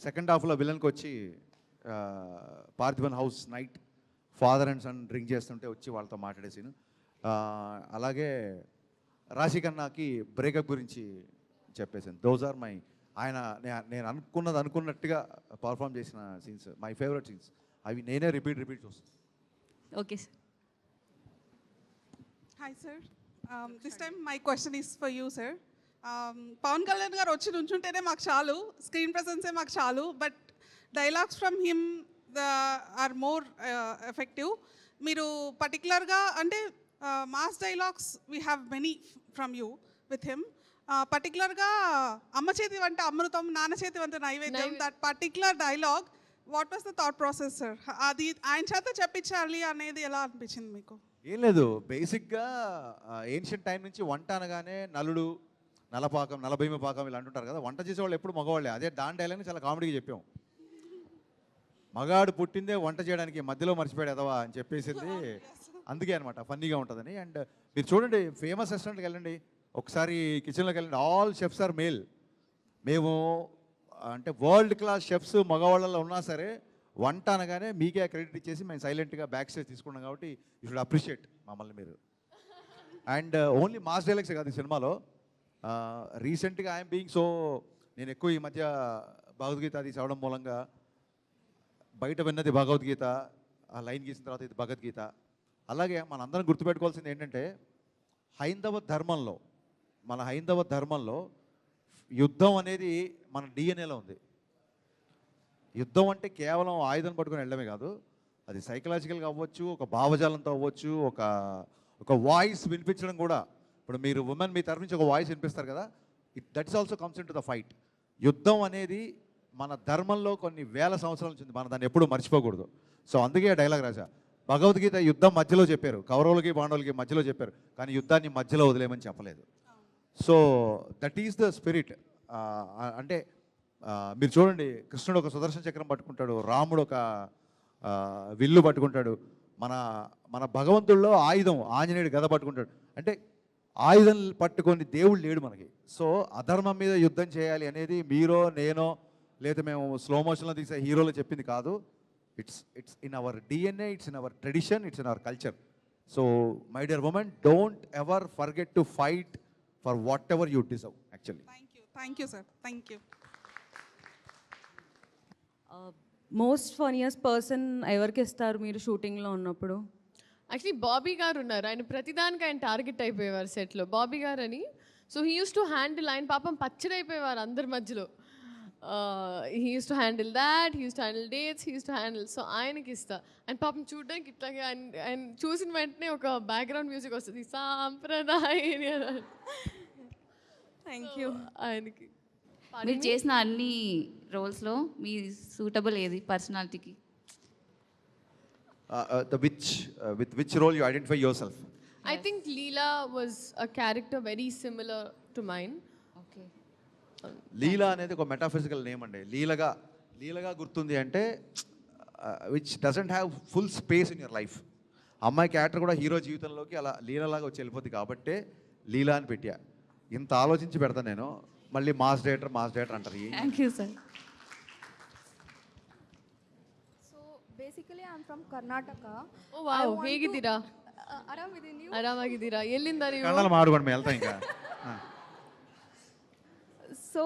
Speaker 3: సెకండ్ హాఫ్లో విలన్కి వచ్చి Parthivan house night father and son drink చేస్తుంటే వచ్చి వాళ్ళతో మాట్లాడే సీను. అలాగే రాశికన్నాకి బ్రేకప్ గురించి చెప్పేసాను. దోస్ ఆర్ మై నేను అనుకున్నట్టుగా పర్ఫామ్ చేసిన సీన్స్, మై ఫేవరెట్ సీన్స్. అవి నేనే రిపీట్ చూస్తాను.
Speaker 17: Okay sir.
Speaker 6: Hi sir, this time my question is for you sir. Pavan Kalyan garu వచ్చి నుంచుంటేనే మాకు చాలు, స్క్రీన్ ప్రెసెన్సే మాకు చాలు, but dialogues from him are more effective. మీరు పర్టికులర్గా అంటే mass dialogues we have many from you with him. పర్టికులర్గా అమ్మ చేతి వంట అమృతం, నాన్న చేతి వంట నైవేద్యం, that particular dialogue, what was the thought process sir? అది ఆయన చేత చెప్పించాలి అనేది ఎలా అనిపించింది మీకు?
Speaker 3: ఏం లేదు, బేసిక్గా ఏన్షియంట్ టైం నుంచి వంట అనగానే నలుడు, నలపాకం, నలభీమ పాకం ఇలా అంటుంటారు కదా. వంట చేసేవాళ్ళు ఎప్పుడు మగవాళ్ళే. అదే దాని డైలాగ్ని చాలా కామెడీగా చెప్పాం. మగాడు పుట్టిందే వంట చేయడానికి, మధ్యలో మర్చిపోయాడు ఎదవా అని చెప్పేసింది అందుకే అనమాట, ఫన్నీగా ఉంటుందని. అండ్ మీరు చూడండి, ఫేమస్ రెస్టారెంట్కి వెళ్ళండి, ఒకసారి కిచెన్లోకి వెళ్ళండి, ఆల్ షెఫ్స్ ఆర్ మేల్. మేము అంటే వరల్డ్ క్లాస్ షెఫ్స్ మగవాళ్ళలో ఉన్నా సరే వంట అనగానే మీకే క్రెడిట్ ఇచ్చేసి మేము సైలెంట్గా బ్యాక్ స్టేజ్ తీసుకున్నాం. కాబట్టి యూ షుడ్ అప్రిషియేట్ మమ్మల్ని మీరు. అండ్ ఓన్లీ మాస్ డైలాగ్సే కాదు ఈ సినిమాలో. రీసెంట్గా ఐఎమ్ బీయింగ్ సో, నేను ఎక్కువ ఈ మధ్య భగవద్గీత అది చదవడం మూలంగా బయట విన్నది భగవద్గీత, ఆ లైన్ గీసిన తర్వాత ఇది భగవద్గీత. అలాగే మనందరం గుర్తుపెట్టుకోవాల్సింది ఏంటంటే హైందవ ధర్మంలో యుద్ధం అనేది మన డిఎన్ఏలో ఉంది. యుద్ధం అంటే కేవలం ఆయుధం పట్టుకొని వెళ్ళడమే కాదు, అది సైకలాజికల్గా అవ్వచ్చు, ఒక భావజాలంతో అవ్వచ్చు, ఒక వాయిస్ వినిపించడం కూడా. ఇప్పుడు మీరు ఉమెన్ మీ తరఫు నుంచి ఒక వాయిస్ వినిపిస్తారు కదా, that's also comes in to the fight. యుద్ధం అనేది మన ధర్మంలో కొన్ని వేల సంవత్సరాల నుంచి మనం దాన్ని ఎప్పుడూ మర్చిపోకూడదు. సో అందుకే డైలాగ్ రాజా, భగవద్గీత యుద్ధం మధ్యలో చెప్పారు, కౌరవులకి పాండవులకి మధ్యలో చెప్పారు, కానీ యుద్ధాన్ని మధ్యలో వదిలేమని చెప్పలేదు. So that is the spirit. అంటే మీరు చూడండి, కృష్ణుడు ఒక సుదర్శన చక్రం పట్టుకుంటాడు, రాముడు ఒక విల్లు పట్టుకుంటాడు, మన భగవంతుల్లో ఆయుధం ఆంజనేయుడు గద పట్టుకుంటాడు. అంటే ఆయుధం పట్టుకొని దేవుడు లేడు మనకి. సో అధర్మం మీద యుద్ధం చేయాలి అనేది మీరో నేనో లేదా మేము స్లో మోషన్లో తీసే హీరోలో చెప్పింది కాదు. It's in our DNA, it's in our tradition, it's in our culture. So my dear women, don't ever forget to fight for what ever you deserve actually.
Speaker 6: Thank you sir, thank you.
Speaker 18: Most funniest person ఎవరికి ఇస్తారు మీరు షూటింగ్లో ఉన్నప్పుడు?
Speaker 2: యాక్చువల్లీ బాబీ గారు ఉన్నారు. ఆయన ప్రతిదానికి ఆయన టార్గెట్ అయిపోయేవారు సెట్లో, బాబీ గారు అని. So he use to handle, ఆయన పాపం పచ్చడైపోయేవారు అందరి మధ్యలో. He use to handle that, he use to handle dates, he use to handle. So ఆయనకి ఇస్తా. ఆయన పాపం చూడడానికి ఇట్లాగే ఆయన చూసిన వెంటనే ఒక బ్యాక్గ్రౌండ్ మ్యూజిక్ వస్తుంది, సాంప్రదాయ.
Speaker 18: Thank you.
Speaker 2: ఆయనకి
Speaker 19: మీరు చేసిన అన్ని రోల్స్లో మీ సూటబుల్ ఏది పర్సనాలిటీకి?
Speaker 3: With which role you identify yourself?
Speaker 2: I think Leela was a character very similar to mine.
Speaker 19: Okay.
Speaker 3: లీలా అనేది ఒక మెటాఫిజికల్ నేమ్ అండి. లీలగా గుర్తుంది అంటే which doesn't have full space in your life. అమ్మాయి క్యారెక్టర్ కూడా హీరో జీవితంలోకి అలా లీలలాగా వచ్చి వెళ్ళిపోతుంది కాబట్టే లీలా అని పెట్టా. ఇంత ఆలోచించి పెడతాను నేను. మళ్ళీ మాస్ డైరెక్టర్ అంటారు.
Speaker 19: Thank you sir.
Speaker 15: Basically, I'm from Karnataka.
Speaker 2: Oh wow, ಹೇಗಿದ್ದೀರಾ?
Speaker 15: ಆರಾಮಿದ್ದೀನಿ ನೀವು?
Speaker 2: ಆರಾಮಾಗಿದ್ದೀರಾ? ಎಲ್ಲಿಂದ ನೀವು?
Speaker 3: ಕನ್ನಡ ಮಾತಾಡ್ಕೊಂಡು ಮೇಲ್ತಾ ಈಗ.
Speaker 15: So,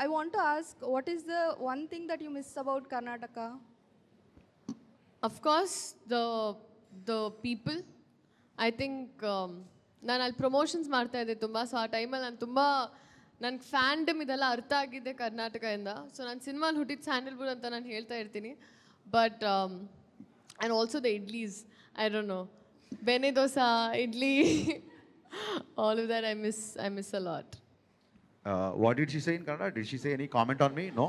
Speaker 15: I want to ask, what is the one thing that you miss about Karnataka?
Speaker 2: Of course, the people, I think ನಾನು ಅಲ್ಲಿ ಪ್ರಮೋಷನ್ಸ್ ಮಾಡ್ತಾ ಇದ್ದೆ ತುಂಬ. ಸೊ ಆ ಟೈಮಲ್ಲಿ ನಾನು ತುಂಬ ನನಗೆ ಫ್ಯಾಂಡಮ್ ಇದೆಲ್ಲ ಅರ್ಥ ಆಗಿದ್ದೆ ಕರ್ನಾಟಕದಿಂದ. ಸೊ ನಾನು ಸಿನಿಮಾಲಿ ಹುಟ್ಟಿದ ಸ್ಯಾಂಡಲ್ವುಡ್ ಅಂತ ನಾನು ಹೇಳ್ತಾ ಇರ್ತೀನಿ. But and also the idlis, I don't know, benne dosa, idli, all of that I miss a lot.
Speaker 3: What did she say in Kannada? Did she say any comment on me? No?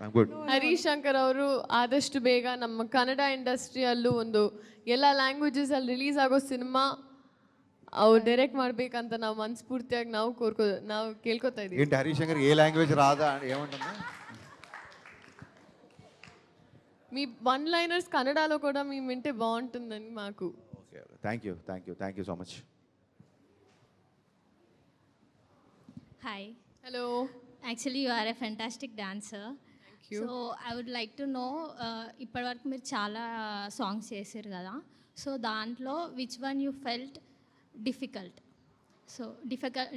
Speaker 3: I'm good.
Speaker 2: Harish Shankar ಅವರು ಆದಷ್ಟು ಬೇಗ ನಮ್ಮ ಕನ್ನಡ ಇಂಡಸ್ಟ್ರಿಯಲ್ಲೂ ಒಂದು ಎಲ್ಲ ಲ್ಯಾಂಗ್ವೇಜಸಲ್ಲಿ ರಿಲೀಸ್ ಆಗೋ ಸಿನಿಮಾ ಅವ್ರು ಡೈರೆಕ್ಟ್ ಮಾಡ್ಬೇಕಂತ ನಾವು ಮನಸ್ಫೂರ್ತಿಯಾಗಿ ನಾವು ಕೇಳ್ಕೊತಾ ಇದ್ದೀವಿ.
Speaker 3: ఏంటి హరీష్ శంకర్ ఏ లాంగ్వేజ్ రాదా ఏమంటున్నా?
Speaker 2: మీ వన్ లైనర్స్ కన్నడలో కూడా మీ వింటే బాగుంటుందని మాకు.
Speaker 3: Okay, thank you so much.
Speaker 20: Hi.
Speaker 2: Hello.
Speaker 20: Actually, you are a fantastic dancer.
Speaker 2: Thank you.
Speaker 20: So, I would like to know, ఇప్పటివరకు మీరు చాలా సాంగ్స్ చేశారు కదా, సో దాంట్లో which one you felt difficult? So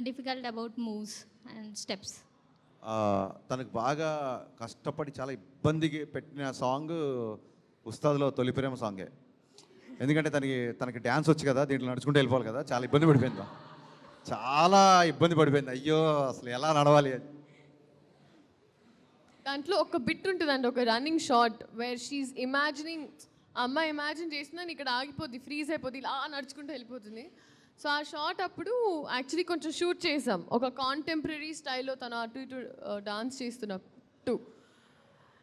Speaker 20: difficult about moves and steps.
Speaker 3: తనకు బాగా కష్టపడి చాలా ఇబ్బందికి పెట్టిన సాంగ్ ఉస్తాద్లో తొలి ప్రేమ సాంగే. ఎందుకంటే తనకి డ్యాన్స్ వచ్చి కదా, దీంట్లో నడుచుకుంటూ వెళ్ళిపోవాలి కదా, చాలా ఇబ్బంది పడిపోయింది. అయ్యో అసలు ఎలా నడవాలి.
Speaker 2: దాంట్లో ఒక బిట్ ఉంటుందండి, ఒక running shot where she's imagining, అమ్మాయి ఇమాజిన్ చేసినా ఇక్కడ ఆగిపోద్ది, ఫ్రీజ్ అయిపోద్ది, ఇలా నడుచుకుంటూ వెళ్ళిపోతుంది. సో ఆ షాట్ అప్పుడు యాక్చువల్లీ కొంచెం షూట్ చేసాం, ఒక కాంటెంపరీ స్టైల్లో తను అటు ఇటు డాన్స్ చేస్తున్నట్టు.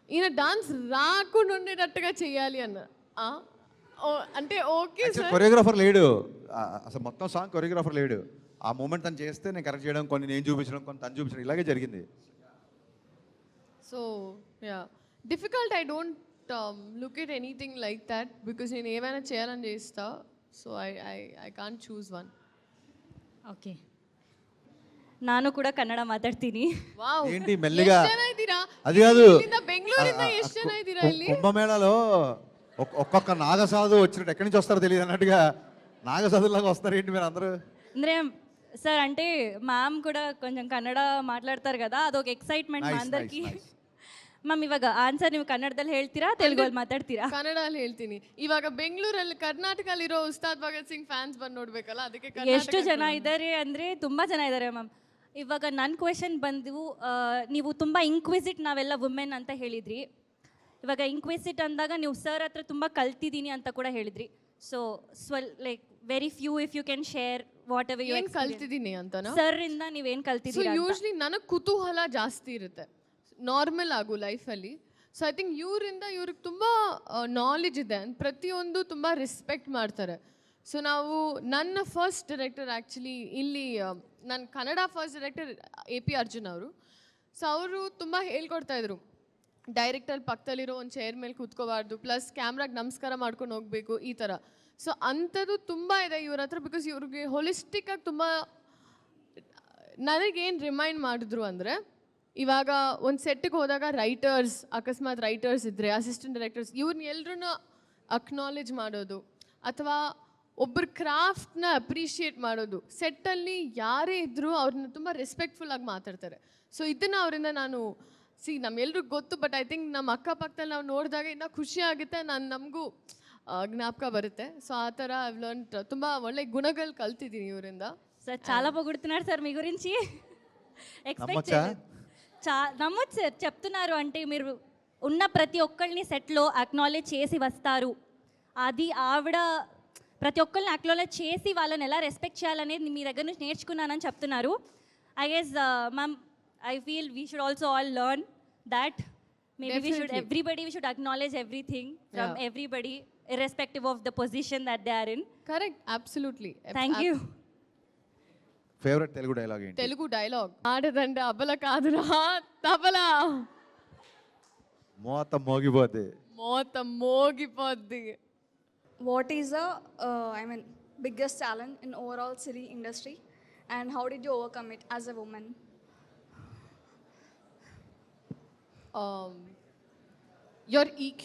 Speaker 2: ఈయన డాన్స్ రాకుండా ఉండేటట్టుగా చేయాలి అన్న. అంటే ఓకే సార్,
Speaker 3: కొరియోగ్రాఫర్ లేడు అసలు, మొత్తం సాంగ్ కొరియోగ్రాఫర్ లేడు. ఆ మూమెంట్ తను చేస్తే నేను కరెక్ట్ చేయడం, కొన్ని నేను చూపించడం, కొన్ని తను చూపించడం, ఇలాగే జరిగింది.
Speaker 2: So yeah, difficult I don't look at anything like that, because నేను ఏమైనా చేయాలని చేస్తా. So I can't choose one.
Speaker 7: Okay, ನಾನು ಕೂಡ ಕನ್ನಡ ಮಾತಾಡ್ತೀನಿ.
Speaker 2: ವಾವ್,
Speaker 3: ఏంటి మెల్లిగా? అది కాదు,
Speaker 2: బెంగళూರಿಂದ ಎಷ್ಟು ಜನ ಇದ್ದೀರಾ ಇಲ್ಲಿ?
Speaker 3: కుంభమేళలో ఒక్కొక్క నాగసాధు వచ్చినట్టు ఎక్కడి నుంచి వస్తారో తెలియదు అన్నట్టుగా నాగసాధులాగా వస్తారు ఏంటి మీరు అందరూ?
Speaker 7: ಅಂದ್ರೆ ಸರ್ అంటే ಮ್ಯಾಮ್ ಕೂಡ కొంచెం ಕನ್ನಡ ಮಾತಾಡ್ತಾರೆ కదా, ಅದೊಂದು ಎಕ್ಸೈಟ್ಮೆಂಟ್ మా అందరికి. ಮ್ಯಾಮ್ ಇವಾಗ ಆನ್ಸರ್ ನೀವು ಕನ್ನಡದಲ್ಲಿ ಹೇಳ್ತೀರಾ, ತೆಲುಗಲ್ಲಿ ಮಾತಾಡ್ತೀರಾ?
Speaker 2: ಕನ್ನಡದಲ್ಲಿ ಹೇಳ್ತೀನಿ. ಇವಾಗ ಬೆಂಗಳೂರಲ್ಲಿ ಕರ್ನಾಟಕದಲ್ಲಿರೋ ಉಸ್ತಾದ್ ಭಗತ್ ಸಿಂಗ್ ಫ್ಯಾನ್ಸ್ ಬಂದು ನೋಡ್ಬೇಕಲ್ಲ, ಅದಕ್ಕೆ
Speaker 7: ಎಷ್ಟು ಜನ ಇದ್ದಾರೆ ಅಂದರೆ ತುಂಬ ಜನ ಇದ್ದಾರೆ ಮ್ಯಾಮ್. ಇವಾಗ ನನ್ನ ಕ್ವೆಶನ್ ಬಂದು, ನೀವು ತುಂಬ ಇಂಕ್ವಿಸಿಟ್ ನಾವೆಲ್ಲ ವುಮೆನ್ ಅಂತ ಹೇಳಿದ್ರಿ. ಇವಾಗ ಇಂಕ್ವಿಸಿಟ್ ಅಂದಾಗ ನೀವು ಸರ್ ಹತ್ರ ತುಂಬ ಕಲ್ತಿದ್ದೀನಿ ಅಂತ ಕೂಡ ಹೇಳಿದ್ರಿ. So like very few if you can share whatever you
Speaker 2: ಕಲ್ತಿದ್ದೀನಿ ಅಂತ
Speaker 7: ಸರ್ ಇಂದ ನೀವೇನು ಕಲ್ತಿದ್ದೀರಾ?
Speaker 2: ಯೂಶ್ವಲಿ ನನಗೆ ಕುತೂಹಲ ಜಾಸ್ತಿ ಇರುತ್ತೆ ನಾರ್ಮಲ್ ಆಗು ಲೈಫಲ್ಲಿ. ಸೊ ಐ ಥಿಂಕ್ ಇವ್ರಿಗೆ ತುಂಬ ನಾಲೆಜ್ ಇದೆ, ಪ್ರತಿಯೊಂದು ತುಂಬ ರೆಸ್ಪೆಕ್ಟ್ ಮಾಡ್ತಾರೆ. ಸೊ ನಾವು ನನ್ನ ಫಸ್ಟ್ ಡೈರೆಕ್ಟರ್ ಆ್ಯಕ್ಚುಲಿ ಇಲ್ಲಿ ನನ್ನ Kannada first director AP Arjun ಅವರು. ಸೊ ಅವರು ತುಂಬ ಹೇಳ್ಕೊಡ್ತಾಯಿದ್ರು, ಡೈರೆಕ್ಟರ್ ಪಕ್ಕದಲ್ಲಿರೋ ಒಂದು ಚೇರ್ ಮೇಲೆ ಕೂತ್ಕೋಬಾರ್ದು, ಪ್ಲಸ್ ಕ್ಯಾಮ್ರಾಗೆ ನಮಸ್ಕಾರ ಮಾಡ್ಕೊಂಡು ಹೋಗಬೇಕು, ಈ ಥರ. ಸೊ ಅಂಥದ್ದು ತುಂಬ ಇದೆ ಇವ್ರ ಹತ್ರ, ಬಿಕಾಸ್ ಇವ್ರಿಗೆ ಹೊಲಿಸ್ಟಿಕ್ಕಾಗಿ ತುಂಬ. ನನಗೇನು ರಿಮೈಂಡ್ ಮಾಡಿದ್ರು ಅಂದರೆ, ಇವಾಗ ಒಂದು ಸೆಟ್ಟಿಗೆ ಹೋದಾಗ ರೈಟರ್ಸ್, ಅಕಸ್ಮಾತ್ ರೈಟರ್ಸ್ ಇದ್ದರೆ, ಅಸಿಸ್ಟೆಂಟ್ ಡೈರೆಕ್ಟರ್ಸ್, ಇವ್ರನ್ನ ಎಲ್ಲರೂ ಅಕ್ನಾಲೇಜ್ ಮಾಡೋದು, ಅಥವಾ ಒಬ್ಬರ ಕ್ರಾಫ್ಟ್ನ ಅಪ್ರಿಷಿಯೇಟ್ ಮಾಡೋದು. ಸೆಟ್ಟಲ್ಲಿ ಯಾರೇ ಇದ್ದರೂ ಅವ್ರನ್ನ ತುಂಬ ರೆಸ್ಪೆಕ್ಟ್ಫುಲ್ಲಾಗಿ ಮಾತಾಡ್ತಾರೆ. ಸೊ ಇದನ್ನು ಅವರಿಂದ ನಾನು ನಮ್ಮೆಲ್ರಿಗೂ ಗೊತ್ತು, ಬಟ್ ಐ ಥಿಂಕ್ ನಮ್ಮ ಅಕ್ಕಪಕ್ಕದಲ್ಲಿ ನಾವು ನೋಡಿದಾಗ ಇನ್ನೂ ಖುಷಿ ಆಗುತ್ತೆ, ನಮಗೂ ಜ್ಞಾಪಕ ಬರುತ್ತೆ. సో ఆ ಥರ ఐ లర్న్ ತುಂಬ ಒಳ್ಳೆ గుణಗಳು కల్తిದ್ದೀನಿ ಇವರಿಂದ.
Speaker 7: సార్ చాలా పొగుడుతున్నారు సార్ మీ గురించి. ఎక్స్పెక్ట్ నమ్మొచ్చు సార్, చెప్తున్నారు అంటే మీరు ఉన్న ప్రతి ఒక్కరిని సెట్లో అక్నాలెడ్జ్ చేసి వస్తారు. అది ఆవిడ ప్రతి ఒక్కరిని అక్నాలెడ్జ్ చేసి వాళ్ళని ఎలా రెస్పెక్ట్ చేయాలనేది మీ దగ్గర నుంచి నేర్చుకున్నానని చెప్తున్నారు. I guess ma'am, I feel we should also all learn that. Maybe everybody should acknowledge everything from everybody, irrespective of the position that they are in.
Speaker 2: Correct, absolutely.
Speaker 7: Thank you.
Speaker 3: Favorite Telugu dialogue ఏంటి?
Speaker 2: తెలుగు డైలాగ్ ఆడదంటే అబల కాదురా తబల.
Speaker 3: మోత మోగిపోద్ది.
Speaker 10: What is the biggest challenge in overall city industry, and how did you overcome it as a woman?
Speaker 2: Your EQ,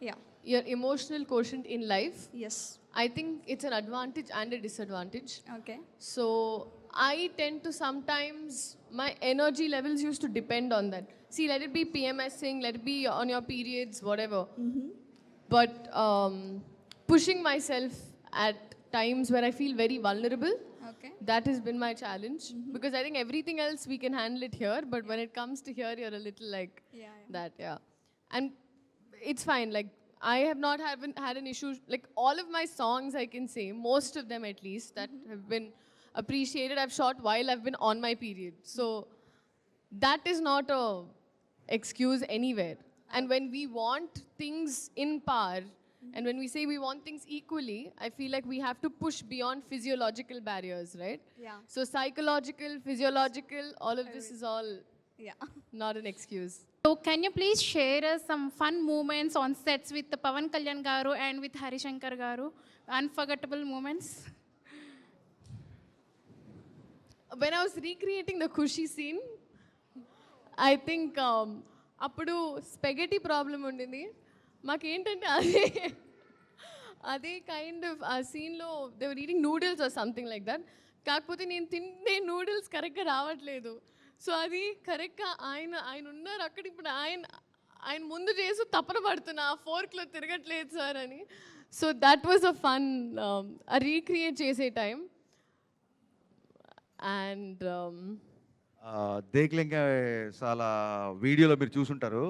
Speaker 10: Yeah.
Speaker 2: your emotional quotient in life.
Speaker 10: Yes.
Speaker 2: I think it's an advantage and a disadvantage.
Speaker 10: Okay.
Speaker 2: So I tend to sometimes, my energy levels used to depend on that. See, let it be PMSing, let it be on your periods, whatever. But pushing myself at times where I feel very vulnerable.
Speaker 10: Okay.
Speaker 2: That has been my challenge because I think everything else we can handle it here, but when it comes to here, you're a little like that, yeah. And it's fine. Like I have not haven't had an issue. Like all of my songs, I can say most of them at least that have been appreciated. I've shot while I've been on my period, so that is not a excuse anywhere. And when we want things in par, and when we say we want things equally, I feel like we have to push beyond physiological barriers, right?
Speaker 10: Yeah.
Speaker 2: So psychological, physiological, all of this is all not an excuse.
Speaker 12: So can you please share us some fun moments on sets with the Pavan Kalyan garu and with Harishankar garu? Unforgettable moments?
Speaker 2: When I was recreating the Khushi scene, I think అప్పుడు స్పెగెటీ ప్రాబ్లం ఉండింది మాకేంటంటే అదే కైండ్ ఆఫ్ ఆ సీన్లో they were eating noodles or something like that. కాకపోతే నేను తినే నూడిల్స్ కరెక్ట్గా రావట్లేదు. సో అది కరెక్ట్గా ఆయన ఉన్నారు అక్కడ. ఇప్పుడు ఆయన ముందు చేసి తపన పడుతున్నా ఆ ఫోర్క్లో తిరగట్లేదు సార్ అని. So that was a fun recreate చేసే టైం. అండ్
Speaker 3: దేక్లింగ చాలా వీడియోలో మీరు చూసుంటారు.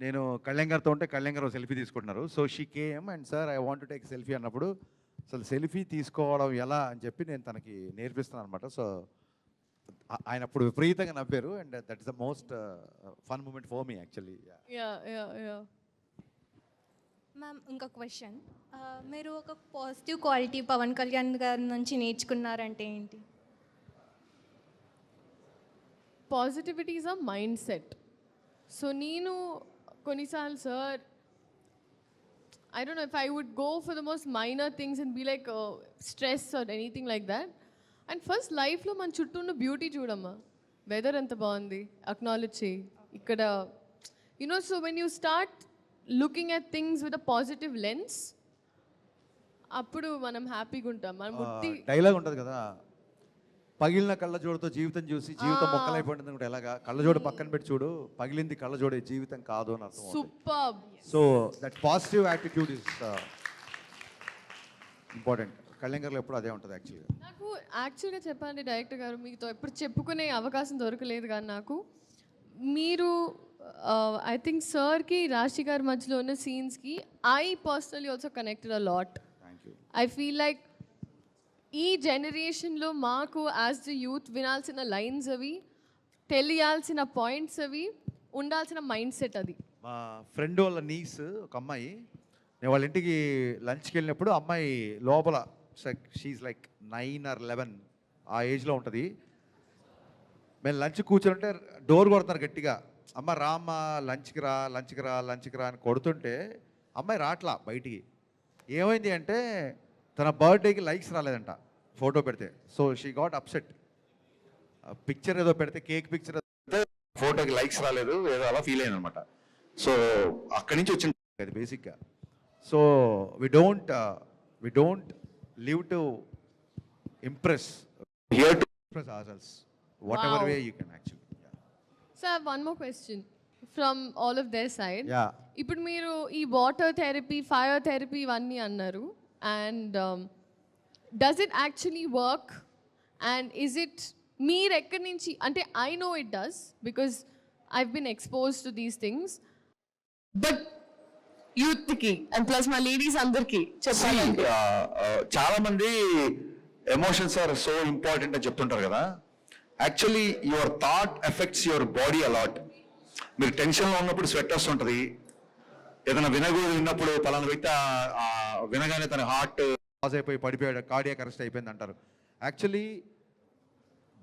Speaker 3: నేను కళ్యాణ్ గారితో ఉంటే కళ్యాణ్ గారు సెల్ఫీ తీసుకుంటున్నారు. So she came and sir I want to take selfie అన్నప్పుడు అసలు సెల్ఫీ తీసుకోవడం ఎలా అని చెప్పి నేను తనకి నేర్పిస్తున్నాను అనమాట. సో ఆయన అప్పుడు విపరీతంగా నవ్వారు and that is the most fun moment for me actually.
Speaker 21: Ma'am ఇంకో క్వశ్చన్, మీరు ఒక పాజిటివ్ క్వాలిటీ పవన్ కళ్యాణ్ గారి నుంచి నేర్చుకున్నారంటే ఏంటి?
Speaker 2: Positivity is a mind set. So నేను కొన్నిసార్లు sir I don't know if I would go for the most minor things and be like stress or anything like that. And first లైఫ్లో మన చుట్టూ ఉన్న బ్యూటీ చూడమ్మా. వెదర్ ఎంత బాగుంది అక్నాలెడ్జ్ చేయి ఇక్కడ. You know so when you start looking at things with a positive lens అప్పుడు మనం హ్యాపీగా ఉంటాం. మనం
Speaker 3: డైలాగ్ ఉంటుంది కదా, పగిలిన కళ్ళజోడుతో జీవితం చూసి జీవితం మొక్కలైపోయింది కూడా ఎలాగా, కళ్ళజోడు పక్కన పెట్టి చూడు, పగిలింది కళ్ళజోడే జీవితం కాదు అని అర్థం.
Speaker 2: Super.
Speaker 3: So that positive attitude is important. Kalyan గారు ఎప్పుడు అదే ఉంటుంది యాక్చువల్గా.
Speaker 2: నాకు యాక్చువల్గా చెప్పాలంటే డైరెక్టర్ గారు మీతో ఎప్పుడు చెప్పుకునే అవకాశం దొరకలేదు కానీ నాకు మీరు ఐ థింక్ సార్కి రాశి గారి మధ్యలో ఉన్న సీన్స్కి I personally also connected a lot. I feel like ఈ జనరేషన్లో మాకు యాజ్ ద యూత్ వినాల్సిన లైన్స్ అవి, తెలియాల్సిన పాయింట్స్ అవి, ఉండాల్సిన మైండ్ సెట్ అది.
Speaker 3: మా ఫ్రెండ్ వాళ్ళ నీస్ ఒక అమ్మాయి, నేను వాళ్ళ ఇంటికి లంచ్కి వెళ్ళినప్పుడు అమ్మాయి లోపల షీఈ్ లైక్ 9 or 11 ఆ ఏజ్లో ఉంటుంది. మేము లంచ్ కూర్చోంటే డోర్ కొడతారు గట్టిగా, అమ్మ రామ్మ లంచ్కి రా లంచ్కి రా లంచ్కి రా అని కొడుతుంటే అమ్మాయి రాట్లా బయటికి. ఏమైంది అంటే తన బర్త్డేకి లైక్స్ రాలేదంట ఫోటో పెడితే. So she got upset. Picture ఏదో పెడితే కేక్ పిక్చర్ ఫోటోకి లైక్స్ రాలేదు ఏదో అలా ఫీల్ అయింది అనమాట. సో అక్కడి నుంచి వచ్చింది అది బేసిక్గా. So we don't live to impress, here to impress ourselves whatever way you can actually.
Speaker 2: So I have one more question from all of their side.
Speaker 3: Yeah.
Speaker 2: ఇప్పుడు మీరు ఈ వాటర్ థెరపీ, ఫైర్ థెరపీ ఇవన్నీ అన్నారు. And does it actually work? And is it మీరు ఎక్కడి నుంచి అంటే I know it does because I've been exposed to these things. But యూత్కి అండ్ ప్లస్ మా లేడీస్ అందరికీ చెప్పాలి.
Speaker 3: చాలా మంది ఎమోషన్స్ ఆర్ సో ఇంపార్టెంట్ అని చెప్తుంటారు కదా. Actually your thought affects your body a lot. మీరు టెన్షన్లో ఉన్నప్పుడు స్వెట్ వస్తుంటుంది, ఏదైనా విన్నప్పుడు పలానా వ్యక్తి వినగానే తన హార్ట్ పాజ్ అయిపోయి పడిపోయాడు, కార్డియాక్ అరెస్ట్ అయిపోయింది అంటారు. యాక్చువల్లీ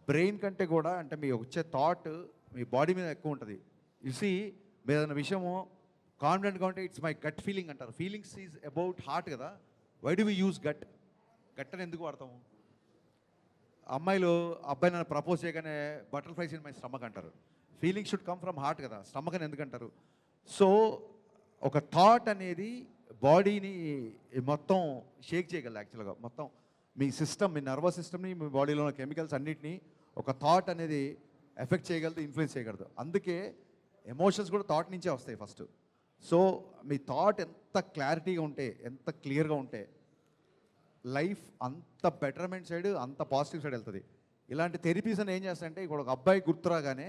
Speaker 3: బ్రెయిన్ కంటే కూడా అంటే మీ వచ్చే థాట్ మీ బాడీ మీద ఎక్కువ ఉంటుంది. చూసి మీరు ఏదైనా విషయము కాన్ఫిడెంట్గా ఉంటే ఇట్స్ మై గట్ ఫీలింగ్ అంటారు. ఫీలింగ్స్ ఈజ్ అబౌట్ హార్ట్ కదా. Why do we use gut? Gut అని ఎందుకు వాడతాము? అమ్మాయిలు అబ్బాయి నన్ను ప్రపోజ్ చేయగానే బటర్ఫ్లైస్ ఇన్ మై స్టమక్ అంటారు. Feelings should come from heart కదా, స్టమక్ అని ఎందుకంటారు? సో ఒక థాట్ అనేది బాడీని మొత్తం షేక్ చేయగలదు. యాక్చువల్గా మొత్తం మీ సిస్టమ్, మీ నర్వస్ సిస్టమ్ని, మీ బాడీలో ఉన్న కెమికల్స్ అన్నిటినీ ఒక థాట్ అనేది ఎఫెక్ట్ చేయగలదు, ఇన్ఫ్లుయెన్స్ చేయగలదు. అందుకే ఎమోషన్స్ కూడా థాట్ నుంచే వస్తాయి ఫస్ట్. సో మీ థాట్ ఎంత క్లారిటీగా ఉంటే, ఎంత క్లియర్గా ఉంటే లైఫ్ అంత బెటర్మెంట్ సైడ్, అంత పాజిటివ్ సైడ్ వెళ్తుంది. ఇలాంటి థెరపీస్ అని ఏం చేస్తాయంటే, ఇప్పుడు ఒక అబ్బాయి గుర్తురాగానే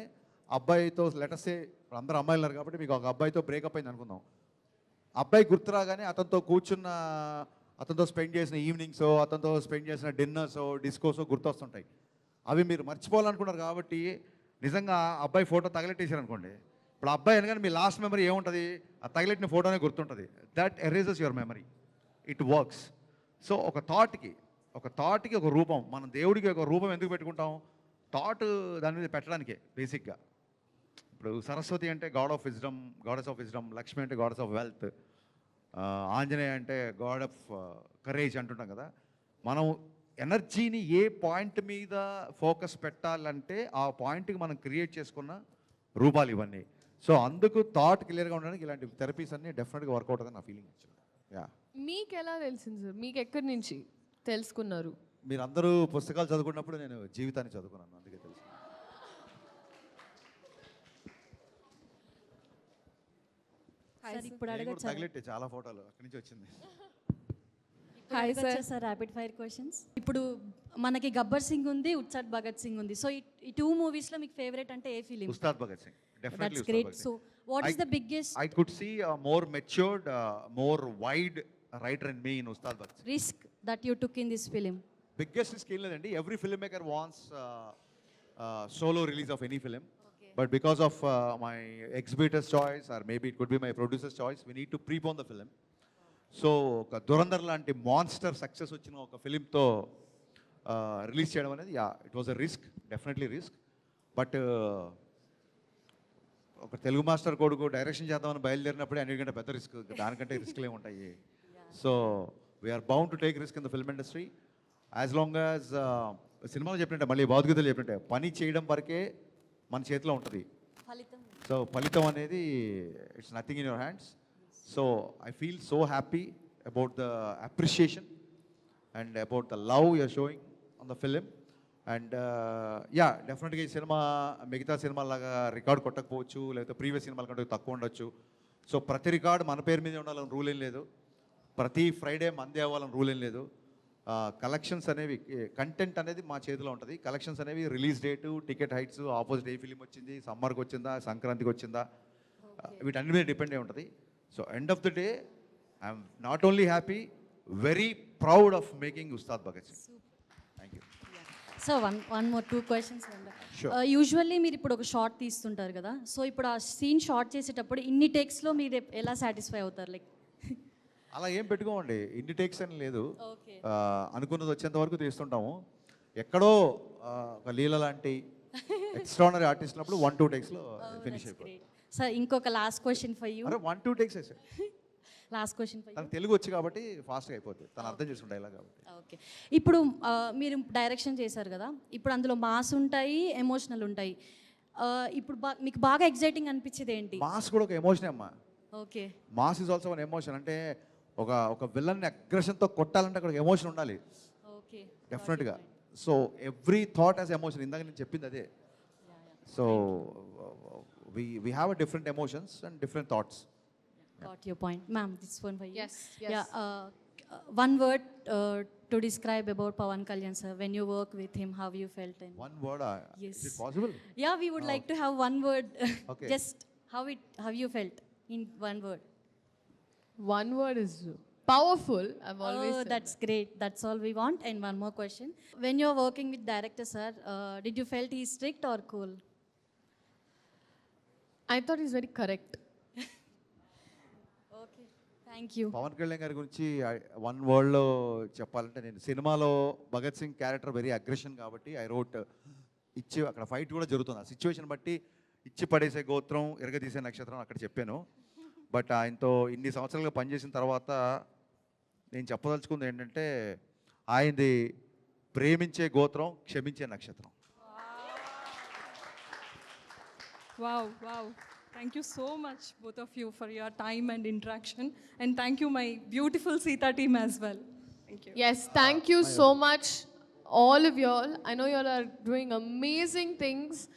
Speaker 3: అబ్బాయితో లెటర్సే, అందరూ అమ్మాయిలు ఉన్నారు కాబట్టి మీకు ఒక అబ్బాయితో బ్రేకప్ అయింది అనుకుందాం. అబ్బాయి గుర్తురాగానే అతనితో స్పెండ్ చేసిన ఈవినింగ్స్, అతనితో స్పెండ్ చేసిన డిన్నర్స్, డిస్కోస్ గుర్తొస్తుంటాయి. అవి మీరు మర్చిపోవాలనుకున్నారు కాబట్టి నిజంగా అబ్బాయి ఫోటో తగలెట్టేశారు అనుకోండి, ఇప్పుడు అబ్బాయి అనగానే మీ లాస్ట్ మెమరీ ఏముంటుంది? ఆ తగలెట్టిన ఫోటోనే గుర్తుంటుంది. That erases your memory. It works. So ఒక థాట్కి ఒక రూపం, మనం దేవుడికి ఒక రూపం ఎందుకు పెట్టుకుంటాం? థాట్ దాని మీద పెట్టడానికే బేసిక్గా. ఇప్పుడు సరస్వతి అంటే గాడెస్ ఆఫ్ విజ్డమ్, లక్ష్మి అంటే గాడెస్ ఆఫ్ వెల్త్, ఆంజనేయ అంటే గాడ్ ఆఫ్ కరేజ్ అంటుంటాం కదా. మనం ఎనర్జీని ఏ పాయింట్ మీద ఫోకస్ పెట్టాలంటే ఆ పాయింట్కి మనం క్రియేట్ చేసుకున్న రూపాలు ఇవన్నీ. సో అందుకు థాట్ క్లియర్గా ఉండడానికి ఇలాంటి థెరపీస్ అన్నీ డెఫినెట్గా వర్కౌట్ అవుతుంది నా ఫీలింగ్. యా.
Speaker 2: మీకు ఎలా తెలిసింది సార్? మీకు ఎక్కడి నుంచి తెలుసుకున్నారు?
Speaker 3: మీరందరూ పుస్తకాలు చదువుకున్నప్పుడు నేను జీవితాన్ని చదువుకున్నాను, అందుకే తెలుసు.
Speaker 1: ఇప్పుడు అడగచ్చు
Speaker 3: తగిలెట్టే చాలా ఫోటోలు అక్కడి నుంచి వచ్చింది.
Speaker 1: Hi sir, rapid fire questions. ఇప్పుడు మనకి గబ్బర్ సింగ్ ఉంది, ఉత్సాద్ భగత్ సింగ్ ఉంది. సో ఈ టూ మూవీస్ లో మీకు ఫేవరెట్ అంటే ఏ film?
Speaker 3: Ustaad Bhagat Singh. Definitely
Speaker 1: That's great. So what is the biggest?
Speaker 3: I could see a more matured, more wide writer in me in Ustad Bhagat Singh.
Speaker 1: Risk that you took in this film?
Speaker 3: Biggest risk ఏం లేదండి. Every filmmaker wants solo release of any film. Okay. But because of my exhibitor's choice or maybe it could be my producer's choice, we need to prepone the film. So ఒక దురంధర్ లాంటి మాన్స్టర్ సక్సెస్ వచ్చిన ఒక ఫిలింతో రిలీజ్ చేయడం అనేది it was a risk, definitely risk. But ఒక తెలుగు మాస్టర్ కొడుకు డైరెక్షన్ చేద్దామని బయలుదేరినప్పుడే అన్నిటికంటే పెద్ద రిస్క్, దానికంటే రిస్క్లు ఏముంటాయి. So we are bound to take risk in the film industry as long as సినిమాలో చెప్పినట్టే, మళ్ళీ భగవద్గీతలు చెప్పినట్టే, పని చేయడం వరకే మన చేతిలో ఉంటుంది. సో ఫలితం అనేది it's nothing in your hands. So I feel so happy about the appreciation and about the love you are showing on the film. And డెఫినెట్గా ఈ సినిమా మిగతా సినిమాలాగా రికార్డ్ కొట్టకపోవచ్చు, లేకపోతే ప్రీవియస్ సినిమాల కంటే తక్కువ ఉండొచ్చు. సో ప్రతి రికార్డు మన పేరు మీద ఉండాలని రూల్ ఏం లేదు, ప్రతి ఫ్రైడే మందే అవ్వాలని రూల్ ఏం లేదు. కలెక్షన్స్ అనేవి, కంటెంట్ అనేది మా చేతిలో ఉంటుంది. కలెక్షన్స్ అనేవి release date, ticket heights, opposite ఏ ఫిలిం వచ్చింది, సమ్మర్కి వచ్చిందా, సంక్రాంతికి వచ్చిందా, వీటన్ని మీద డిపెండ్ అయి ఉంటుంది. So end of the day I'm not only happy, very proud of making Ustaad Bhagat Singh. Thank you.
Speaker 1: So one more 2 questions.
Speaker 3: Sure.
Speaker 1: Usually మీరు ఇప్పుడు ఒక షార్ట్ తీస్తుంటారు కదా, సో ఇప్పుడు ఆ సీన్ షార్ట్ చేసేటప్పుడు ఇన్ని టేక్స్లో మీరు ఎలా సాటిస్ఫై అవుతారు? లైక్
Speaker 3: అలా ఏం పెట్టుకోమండి, ఇన్ని టేక్స్ అని లేదు, అనుకున్నది వచ్చేంత వరకు తీస్తుంటాము. ఎక్కడో ఒక లీల లాంటి ఎక్స్ట్రానరీ ఆర్టిస్ట్ ఉన్నప్పుడు 1-2 టేక్స్లో ఫినిష్ అయిపోతుంది.
Speaker 1: సార్ ఇంకొక last question for you.
Speaker 3: 1-2 takes వేసారు.
Speaker 1: Last question for you.
Speaker 3: తనకు తెలుగు వచ్చి కాబట్టి ఫాస్ట్గా అయిపోతుంది, తను అర్థం చేసుకుంటే ఇలా కాబట్టి.
Speaker 1: ఓకే, ఇప్పుడు మీరు డైరెక్షన్ చేశారు కదా, ఇప్పుడు అందులో మాస్ ఉంటాయి, ఎమోషనల్ ఉంటాయి. ఇప్పుడు మీకు బాగా ఎగ్జైటింగ్ అనిపించేది ఏంటి?
Speaker 3: మాస్ కూడా ఒక ఎమోషనే అమ్మా.
Speaker 1: Okay,
Speaker 3: mass is also one emotion. అంటే ఒక విలన్ని అగ్రెషన్తో కొట్టాలంటే అక్కడ ఎమోషన్ ఉండాలి.
Speaker 1: ఓకే,
Speaker 3: డెఫినెట్గా. So every thought as emotion, ఇందాక నేను చెప్పింది అదే. So we have a different emotions and different thoughts.
Speaker 1: Got your point. Ma'am, this one for you.
Speaker 2: Yes.
Speaker 1: Yeah, one word to describe about Pawan Kalyan sir. When you work with him, how you felt? And
Speaker 3: One word?
Speaker 1: Yes.
Speaker 3: Is it possible?
Speaker 1: Yeah, we would like to have one word.
Speaker 3: Okay.
Speaker 1: Just how you felt in one word.
Speaker 2: One word is powerful. I've always said
Speaker 1: that's great. That's all we want. And one more question. When you're working with director sir, did you felt he's strict or cool?
Speaker 2: I thought he's very correct.
Speaker 1: Okay, thank you.
Speaker 3: Pavan Kalyan గారి గురించి 1 wordలో చెప్పాలంటే, నేను సినిమాలో Bhagat Singh character very aggression కాబట్టి ఐ రోట్, ఇచ్చి అక్కడ ఫైట్ కూడా జరుగుతుంది, ఆ సిచ్యువేషన్ బట్టి ఇచ్చి పడేసే గోత్రం, ఎరగదీసే నక్షత్రం అక్కడ చెప్పాను. బట్ ఆయనతో ఇన్ని సంవత్సరాలుగా పనిచేసిన తర్వాత నేను చెప్పదలుచుకుంది ఏంటంటే, ఆయనది ప్రేమించే గోత్రం, క్షమించే నక్షత్రం.
Speaker 22: Wow. Thank you so much, both of you, for your time and interaction. And thank you, my beautiful Sita team as well. Thank you.
Speaker 2: Yes, thank you so much, all of y'all. I know y'all are doing amazing things,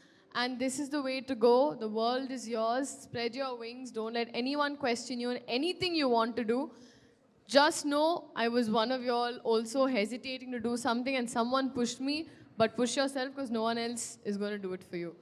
Speaker 2: and this is the way to go. The world is yours. Spread your wings. Don't let anyone question you in anything you want to do. just know I was one of y'all also hesitating to do something and someone pushed me, but push yourself because no one else is going to do it for you.